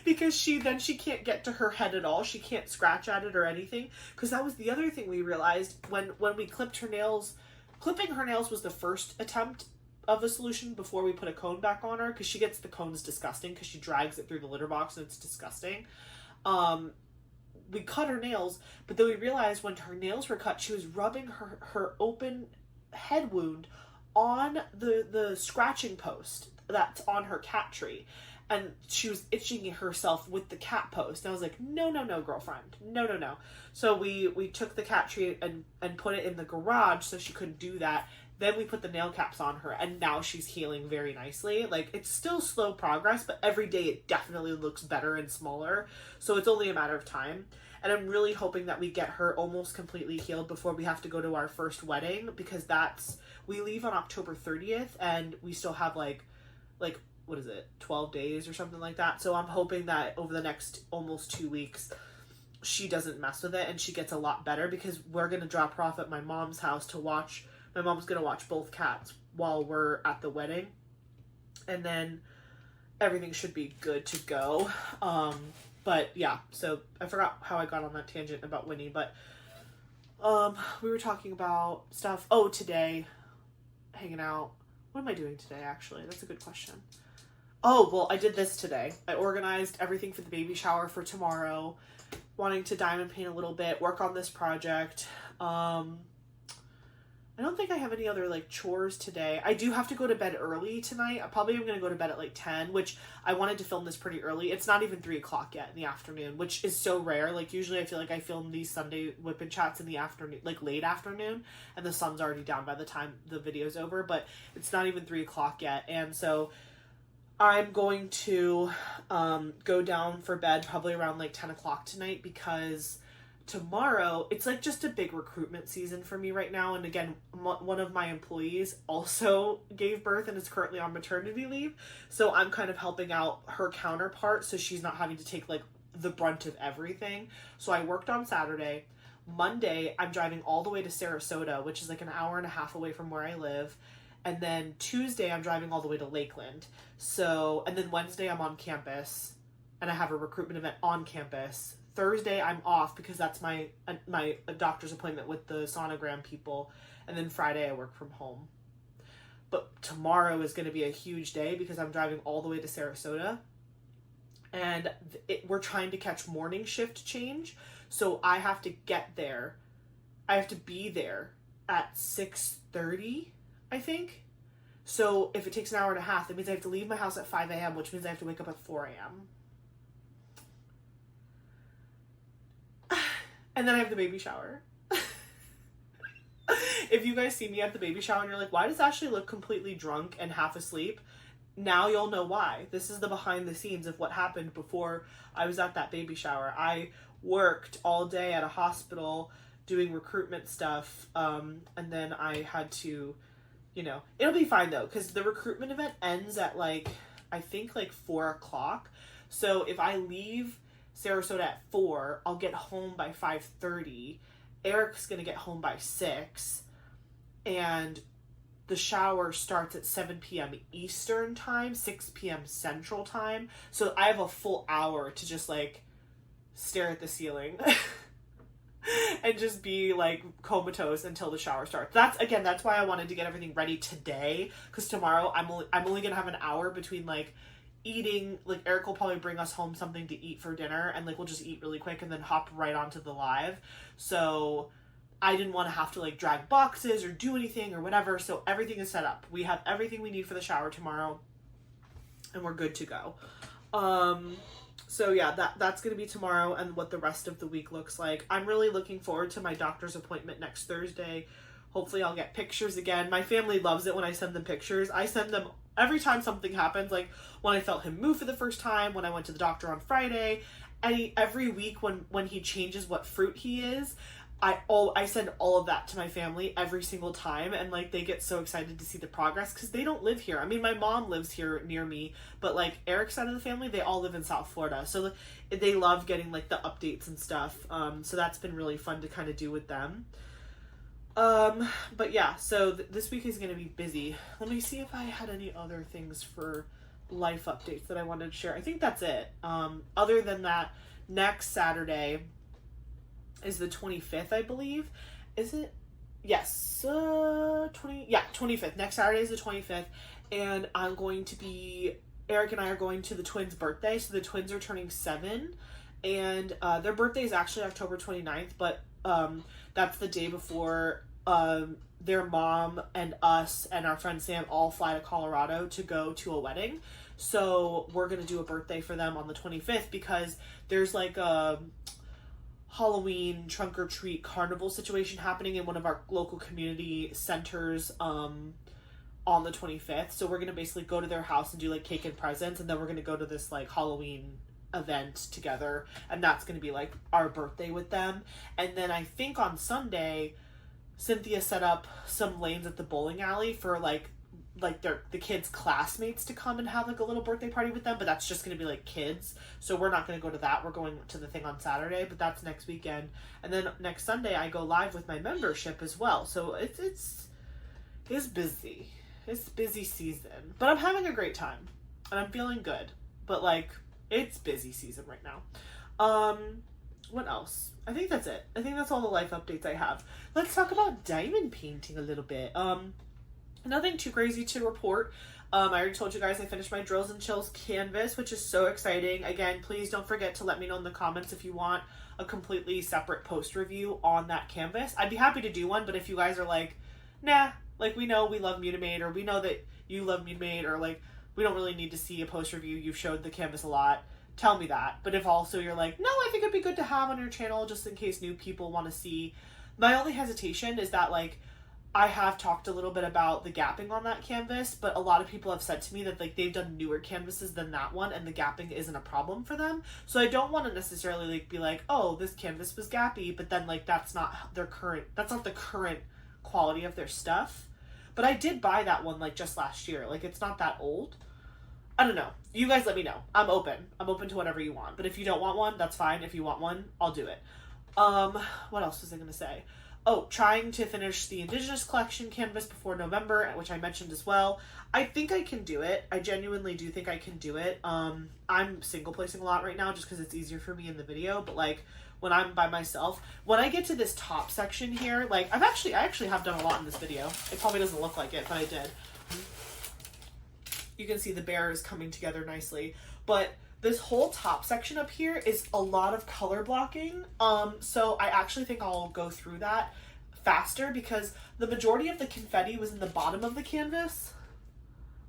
Because she can't get to her head at all. She can't scratch at it or anything. Because that was the other thing we realized when we clipped her nails. Clipping her nails was the first attempt of a solution before we put a cone back on her. Because she gets the cones disgusting because she drags it through the litter box and it's disgusting. We cut her nails, but then we realized when her nails were cut, she was rubbing her open head wound on the scratching post that's on her cat tree. And she was itching herself with the cat post. And I was like, no, girlfriend. No. So we took the cat tree and put it in the garage so she couldn't do that. Then we put the nail caps on her, and now she's healing very nicely. Like, it's still slow progress, but every day it definitely looks better and smaller. So it's only a matter of time. And I'm really hoping that we get her almost completely healed before we have to go to our first wedding, because we leave on October 30th, and we still have like what is it, 12 days or something like that. So I'm hoping that over the next almost 2 weeks, she doesn't mess with it and she gets a lot better, because we're going to drop her off at my mom's house to watch. My mom's going to watch both cats while we're at the wedding. And then everything should be good to go. But yeah, so I forgot how I got on that tangent about Winnie, but we were talking about stuff. Oh, today, hanging out. What am I doing today, actually? That's a good question. Oh, well, I did this today. I organized everything for the baby shower for tomorrow, wanting to diamond paint a little bit, work on this project. I don't think I have any other, like, chores today. I do have to go to bed early tonight. I probably am going to go to bed at, like, 10, which I wanted to film this pretty early. It's not even 3 o'clock yet in the afternoon, which is so rare. Like, usually I feel like I film these Sunday whip-in chats in the afternoon, like, late afternoon, and the sun's already down by the time the video's over, but it's not even 3 o'clock yet. And so I'm going to go down for bed probably around, like, 10 o'clock tonight, because tomorrow, it's like just a big recruitment season for me right now. And again, one of my employees also gave birth and is currently on maternity leave. So I'm kind of helping out her counterpart so she's not having to take like the brunt of everything. So I worked on Saturday. Monday, I'm driving all the way to Sarasota, which is like an hour and a half away from where I live. And then Tuesday, I'm driving all the way to Lakeland. And then Wednesday, I'm on campus and I have a recruitment event on campus. Thursday, I'm off because that's my doctor's appointment with the sonogram people. And then Friday, I work from home. But tomorrow is going to be a huge day because I'm driving all the way to Sarasota. And we're trying to catch morning shift change. So I have to get there. I have to be there at 6:30, I think. So if it takes an hour and a half, that means I have to leave my house at 5 a.m., which means I have to wake up at 4 a.m. And then I have the baby shower. If you guys see me at the baby shower and you're like, why does Ashley look completely drunk and half asleep? Now you'll know why. This is the behind the scenes of what happened before I was at that baby shower. I worked all day at a hospital doing recruitment stuff. And then I had to, you know, it'll be fine though, because the recruitment event ends at like, I think like 4 o'clock. So if I leave Sarasota at 4, I'll get home by 5:30. Eric's gonna get home by 6, and the shower starts at 7 p.m. Eastern time, 6 p.m. Central time. So I have a full hour to just like stare at the ceiling and just be like comatose until the shower starts. That's why I wanted to get everything ready today, because tomorrow I'm only gonna have an hour between like eating. Like Eric will probably bring us home something to eat for dinner, and like we'll just eat really quick and then hop right onto the live. So I didn't want to have to like drag boxes or do anything or whatever. So everything is set up. We have everything we need for the shower tomorrow, and we're good to go. So yeah, that's going to be tomorrow, and what the rest of the week looks like. I'm really looking forward to my doctor's appointment next Thursday. Hopefully I'll get pictures again. My family loves it when I send them pictures. I send them every time something happens, like when I felt him move for the first time, when I went to the doctor on Friday, and every week when he changes what fruit he is, I send all of that to my family every single time, and like they get so excited to see the progress, because they don't live here. I mean, my mom lives here near me, but like Eric's side of the family, they all live in South Florida, so they love getting like the updates and stuff. So that's been really fun to kind of do with them. But yeah, so this week is going to be busy. Let me see if I had any other things for life updates that I wanted to share. I think that's it. Other than that, next Saturday is the 25th, I believe. Is it? Yes. 25th. Next Saturday is the 25th. And Eric and I are going to the twins' birthday. So the twins are turning 7. And their birthday is actually October 29th. But that's the day before their mom and us and our friend Sam all fly to Colorado to go to a wedding. So we're going to do a birthday for them on the 25th, because there's like a Halloween trunk or treat carnival situation happening in one of our local community centers on the 25th. So we're going to basically go to their house and do like cake and presents, and then we're going to go to this like Halloween event together, and that's going to be like our birthday with them. And then I think on Sunday, Cynthia set up some lanes at the bowling alley for like the kids' classmates to come and have like a little birthday party with them, but that's just going to be like kids, so we're not going to go to that. We're going to the thing on Saturday, but that's next weekend. And then next Sunday I go live with my membership as well, so it's busy. It's busy season, but I'm having a great time and I'm feeling good. But like, it's busy season right now. What else? I think that's it. I think that's all the life updates I have. Let's talk about diamond painting a little bit. Nothing too crazy to report. I already told you guys I finished my Drills and Chills canvas, which is so exciting. Again, please don't forget to let me know in the comments if you want a completely separate post review on that canvas. I'd be happy to do one, but if you guys are like, nah, like we know we love Mutamade, or we know that you love Mutamade, or like we don't really need to see a post review, you've showed the canvas a lot, tell me that. But if also you're like, no, I think it'd be good to have on your channel just in case new people want to see. My only hesitation is that like, I have talked a little bit about the gapping on that canvas, but a lot of people have said to me that like they've done newer canvases than that one, and the gapping isn't a problem for them. So I don't want to necessarily like be like, oh, this canvas was gappy, but then like that's not the current quality of their stuff. But I did buy that one like just last year. Like it's not that old. I don't know. You guys let me know. I'm open to whatever you want. But if you don't want one, that's fine. If you want one, I'll do it. What else was I going to say? Oh, trying to finish the Indigenous Collection canvas before November, which I mentioned as well. I think I can do it. I genuinely do think I can do it. I'm single placing a lot right now just because it's easier for me in the video, but like when I'm by myself, when I get to this top section here, like I actually have done a lot in this video. It probably doesn't look like it, but I did. You can see the bear is coming together nicely, but this whole top section up here is a lot of color blocking. So I actually think I'll go through that faster because the majority of the confetti was in the bottom of the canvas.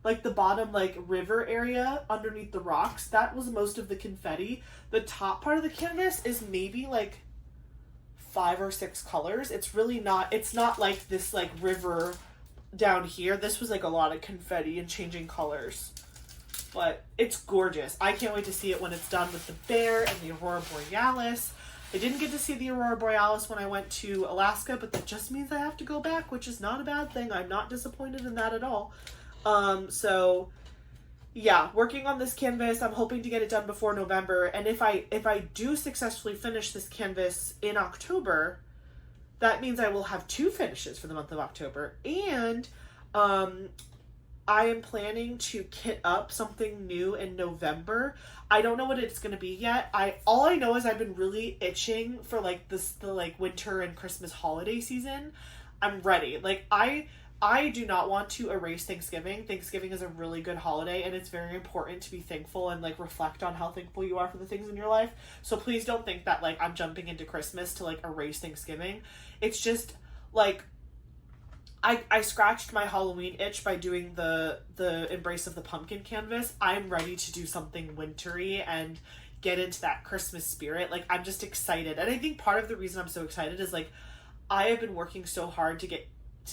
Like the bottom like river area underneath the rocks, that was most of the confetti. The top part of the canvas is maybe like 5 or 6 colors. It's not like this like river down here. This was like a lot of confetti and changing colors. But it's gorgeous. I can't wait to see it when it's done with the bear and the Aurora Borealis. I didn't get to see the Aurora Borealis when I went to Alaska, but that just means I have to go back, which is not a bad thing. I'm not disappointed in that at all. So yeah, working on this canvas. I'm hoping to get it done before November. And if I do successfully finish this canvas in October, that means I will have 2 finishes for the month of October. And I am planning to kit up something new in November. I don't know what it's going to be yet. All I know is I've been really itching for like the like winter and Christmas holiday season. I'm ready. Like I do not want to erase Thanksgiving. Thanksgiving is a really good holiday, and it's very important to be thankful and like reflect on how thankful you are for the things in your life. So please don't think that like I'm jumping into Christmas to like erase Thanksgiving. It's just like I scratched my Halloween itch by doing the Embrace of the Pumpkin canvas. I'm ready to do something wintry and get into that Christmas spirit. Like, I'm just excited. And I think part of the reason I'm so excited is like I have been working so hard to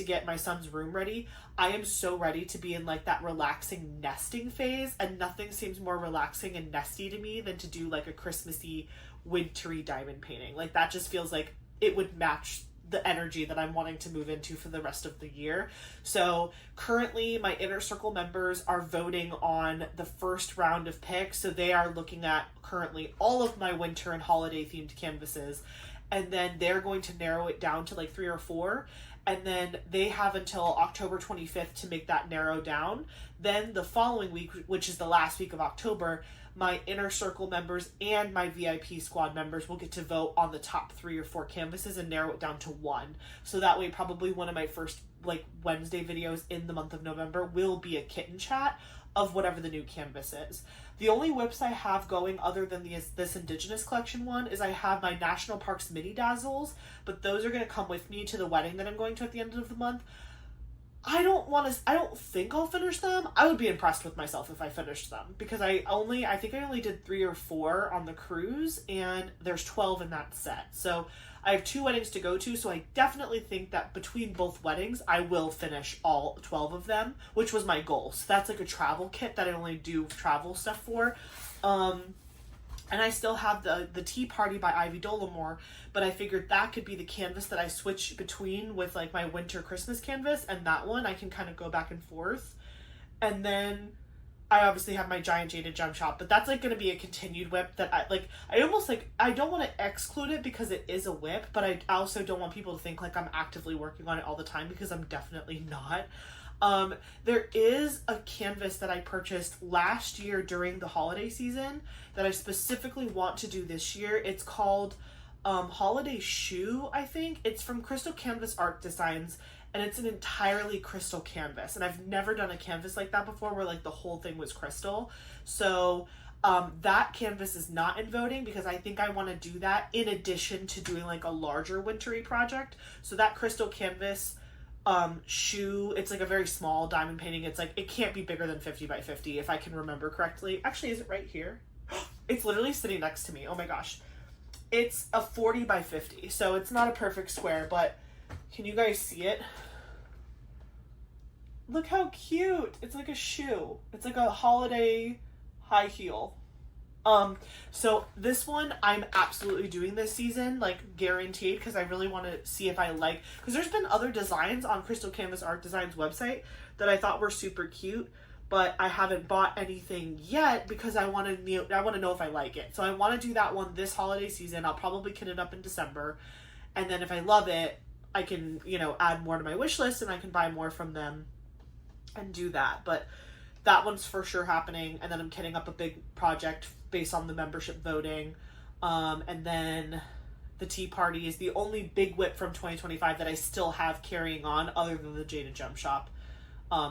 get my son's room ready. I am so ready to be in like that relaxing nesting phase, and nothing seems more relaxing and nesty to me than to do like a Christmassy wintry diamond painting. Like, that just feels like it would match the energy that I'm wanting to move into for the rest of the year. So currently my inner circle members are voting on the first round of picks. So they are looking at currently all of my winter and holiday themed canvases, and then they're going to narrow it down to like 3 or 4. And then they have until October 25th to make that narrow down. Then the following week, which is the last week of October, my inner circle members and my VIP squad members will get to vote on the top 3 or 4 canvases and narrow it down to 1. So that way, probably one of my first like Wednesday videos in the month of November will be a kitten chat of whatever the new canvas is. The only WIPs I have going other than this Indigenous Collection one is I have my National Parks Mini Dazzles, but those are going to come with me to the wedding that I'm going to at the end of the month. I don't think I'll finish them. I would be impressed with myself if I finished them, because I think I only did 3 or 4 on the cruise, and there's 12 in that set. So I have 2 weddings to go to, so I definitely think that between both weddings, I will finish all 12 of them, which was my goal. So that's like a travel kit that I only do travel stuff for. And I still have the Tea Party by Ivy Dollamore, but I figured that could be the canvas that I switch between with like my winter Christmas canvas, and that one I can kind of go back and forth. And then I obviously have my Giant Jaded Gem Shop, but that's like going to be a continued WIP that I almost like, I don't want to exclude it because it is a WIP, but I also don't want people to think like I'm actively working on it all the time, because I'm definitely not. There is a canvas that I purchased last year during the holiday season that I specifically want to do this year. It's called Holiday Shoe, I think. It's from Crystal Canvas Art Designs, and it's an entirely crystal canvas. And I've never done a canvas like that before where like the whole thing was crystal. So that canvas is not in voting because I think I want to do that in addition to doing like a larger wintry project. So that crystal canvas shoe, it's like a very small diamond painting. It's like, it can't be bigger than 50 by 50 if I can remember correctly. Actually, is it right here? It's literally sitting next to me. Oh my gosh. It's a 40 by 50, so it's not a perfect square, but can you guys see it? Look how cute. It's like a shoe. It's like a holiday high heel. So this one I'm absolutely doing this season, like guaranteed, because I really want to see if I like, because there's been other designs on Crystal Canvas Art Designs website that I thought were super cute, but I haven't bought anything yet because I want to know if I like it. So I want to do that one this holiday season. I'll probably kit it up in December, and then if I love it, I can, add more to my wish list and I can buy more from them and do that. But that one's for sure happening, and then I'm kitting up a big project based on the membership voting. And then the Tea Party is the only big WIP from 2025 that I still have carrying on other than the Jaded Gem Shop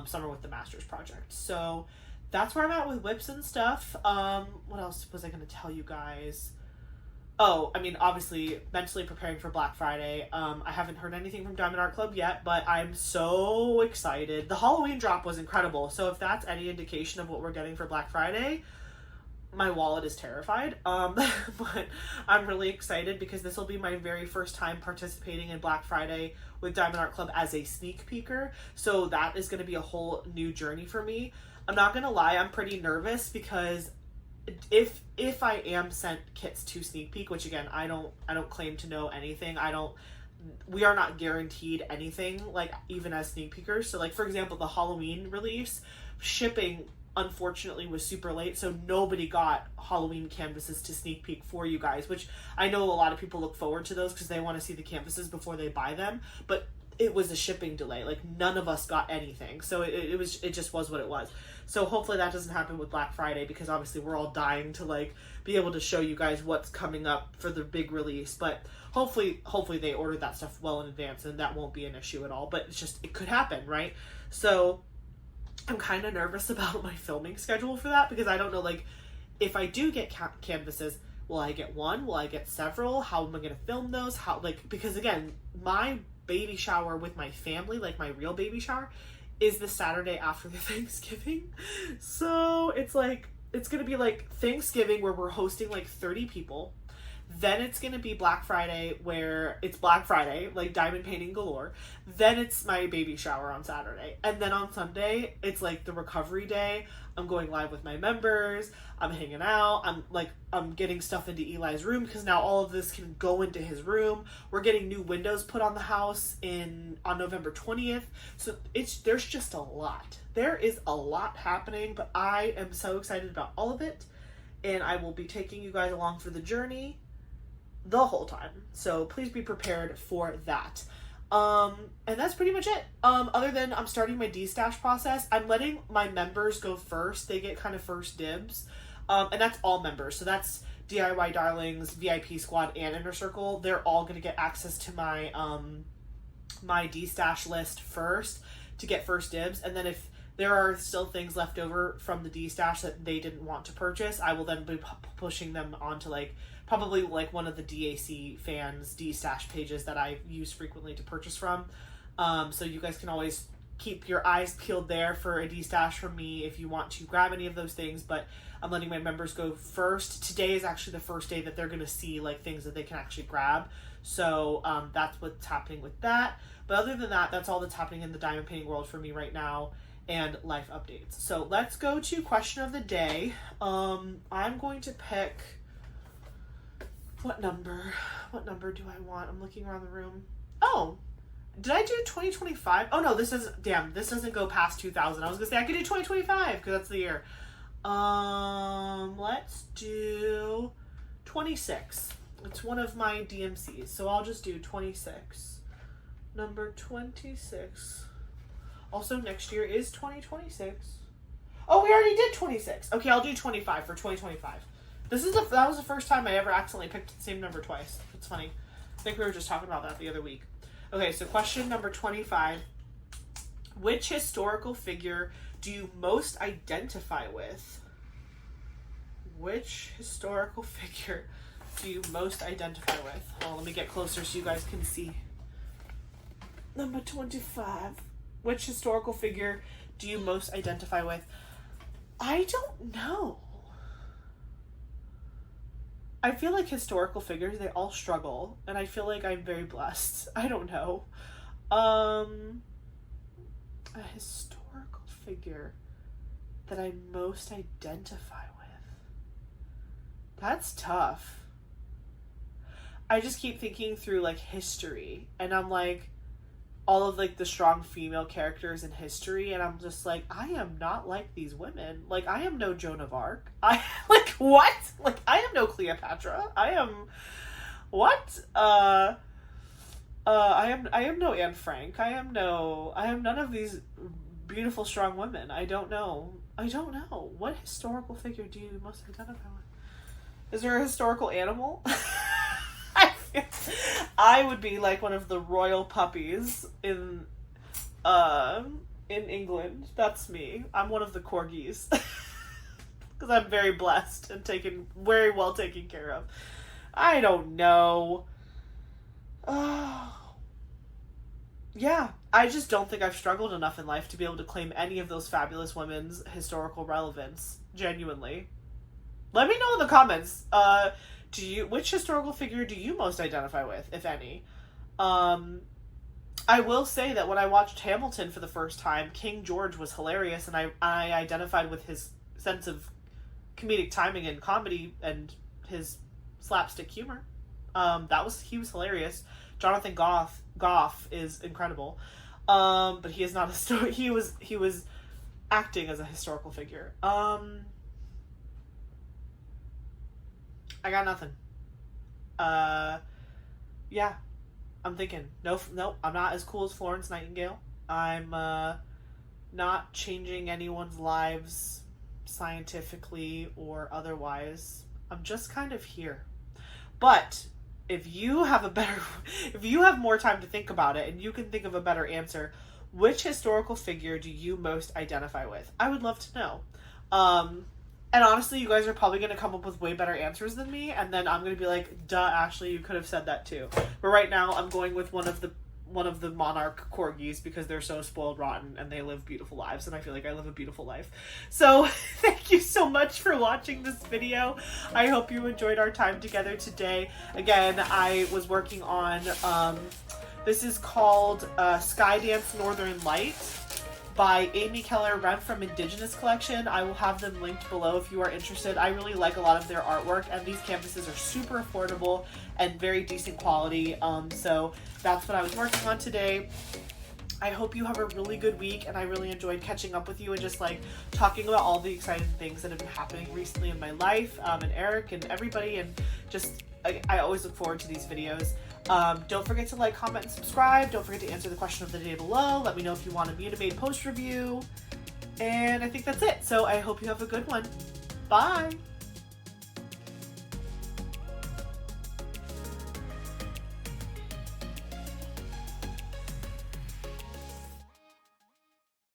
Summer with the Masters project. So that's where I'm at with WIPs and stuff. What else was I going to tell you guys? Oh, I mean, obviously, mentally preparing for Black Friday. I haven't heard anything from Diamond Art Club yet, but I'm so excited. The Halloween drop was incredible, so if that's any indication of what we're getting for Black Friday, my wallet is terrified. But I'm really excited because this will be my very first time participating in Black Friday with Diamond Art Club as a sneak peeker, so that is going to be a whole new journey for me. I'm not going to lie, I'm pretty nervous because if I am sent kits to sneak peek, which again, I don't claim to know anything. We are not guaranteed anything, like, even as sneak peekers. So, like, for example, the Halloween release, shipping unfortunately was super late, so nobody got Halloween canvases to sneak peek for you guys, which I know a lot of people look forward to those because they want to see the canvases before they buy them, but it was a shipping delay. Like, none of us got anything, so it just was what it was. So hopefully that doesn't happen with Black Friday, because obviously we're all dying to, like, be able to show you guys what's coming up for the big release. But hopefully they ordered that stuff well in advance, and that won't be an issue at all. But it's just, it could happen, right? So I'm kind of nervous about my filming schedule for that, because I don't know, like, if I do get canvases, will I get one? Will I get several? How am I going to film those? How, like, because again, my baby shower with my family, like my real baby shower, is the Saturday after the Thanksgiving. So it's like, it's going to be like Thanksgiving where we're hosting like 30 people. Then it's going to be Black Friday where it's Black Friday, like diamond painting galore. Then it's my baby shower on Saturday. And then on Sunday, it's like the recovery day. I'm going live with my members. I'm hanging out. I'm getting stuff into Eli's room because now all of this can go into his room. We're getting new windows put on the house on November 20th. So there's just a lot. There is a lot happening, but I am so excited about all of it. And I will be taking you guys along for the journey the whole time. So please be prepared for that. And that's pretty much it. Other than I'm starting my destash process, I'm letting my members go first. They get kind of first dibs. And that's all members. So that's DIY Darlings, VIP Squad, and Inner Circle. They're all going to get access to my, my destash list first to get first dibs. And then if there are still things left over from the destash that they didn't want to purchase, I will then be pushing them onto probably one of the DAC fans destash pages that I use frequently to purchase from. So you guys can always keep your eyes peeled there for a destash from me if you want to grab any of those things. But I'm letting my members go first. Today is actually the first day that they're going to see things that they can actually grab. So that's what's happening with that. But other than that, that's all that's happening in the diamond painting world for me right now, and life updates. So let's go to question of the day. I'm going to pick, what number do I want? I'm looking around the room. Oh, did I do 2025? Oh no, this doesn't go past 2000. I was gonna say I could do 2025 because that's the year. Let's do 26. It's one of my DMCs, so I'll just do 26. Number 26. Also, next year is 2026. Oh, we already did 26. Okay, I'll do 25 for 2025. That was the first time I ever accidentally picked the same number twice. It's funny. I think we were just talking about that the other week. Okay, so question number 25. Which historical figure do you most identify with? Which historical figure do you most identify with? Oh, let me get closer so you guys can see. Number 25. Which historical figure do you most identify with? I don't know. I feel like historical figures, they all struggle, and I feel like I'm very blessed. I don't know. A historical figure that I most identify with. That's tough. I just keep thinking through history, and I'm all of the strong female characters in history, and I'm just I am not like these women. I am no Joan of Arc. I what? I am no Cleopatra. I am what? I am no Anne Frank. I am none of these beautiful strong women. I don't know. What historical figure do you most identify with? Is there a historical animal? I would be one of the royal puppies in England. That's me. I'm one of the corgis. Because I'm very blessed and very well taken care of. I don't know. Yeah, I just don't think I've struggled enough in life to be able to claim any of those fabulous women's historical relevance. Genuinely. Let me know in the comments. Which historical figure do you most identify with, if any? I will say that when I watched Hamilton for the first time, King George was hilarious, and I identified with his sense of comedic timing and comedy and his slapstick humor. He was hilarious. Jonathan Goff is incredible. But he is not a story. He was acting as a historical figure. I got nothing. Yeah, I'm thinking, no, I'm not as cool as Florence Nightingale. I'm not changing anyone's lives scientifically or otherwise. I'm just kind of here. But if you have more time to think about it and you can think of a better answer, which historical figure do you most identify with? I would love to know. And honestly, you guys are probably going to come up with way better answers than me, and then I'm going to be like, duh, Ashley, you could have said that too. But right now, I'm going with one of the monarch corgis because they're so spoiled rotten and they live beautiful lives, and I feel like I live a beautiful life. So thank you so much for watching this video. I hope you enjoyed our time together today. Again, I was working on, this is called Skydance Northern Light by Amy Keller-Remp from Indigenous Collection. I will have them linked below if you are interested. I really like a lot of their artwork, and these canvases are super affordable and very decent quality. So that's what I was working on today. I hope you have a really good week, and I really enjoyed catching up with you and just like talking about all the exciting things that have been happening recently in my life, and Eric and everybody, and just I always look forward to these videos. Don't forget to like, comment, and subscribe. Don't forget to answer the question of the day below. Let me know if you want a Munimade post review. And I think that's it. So I hope you have a good one. Bye!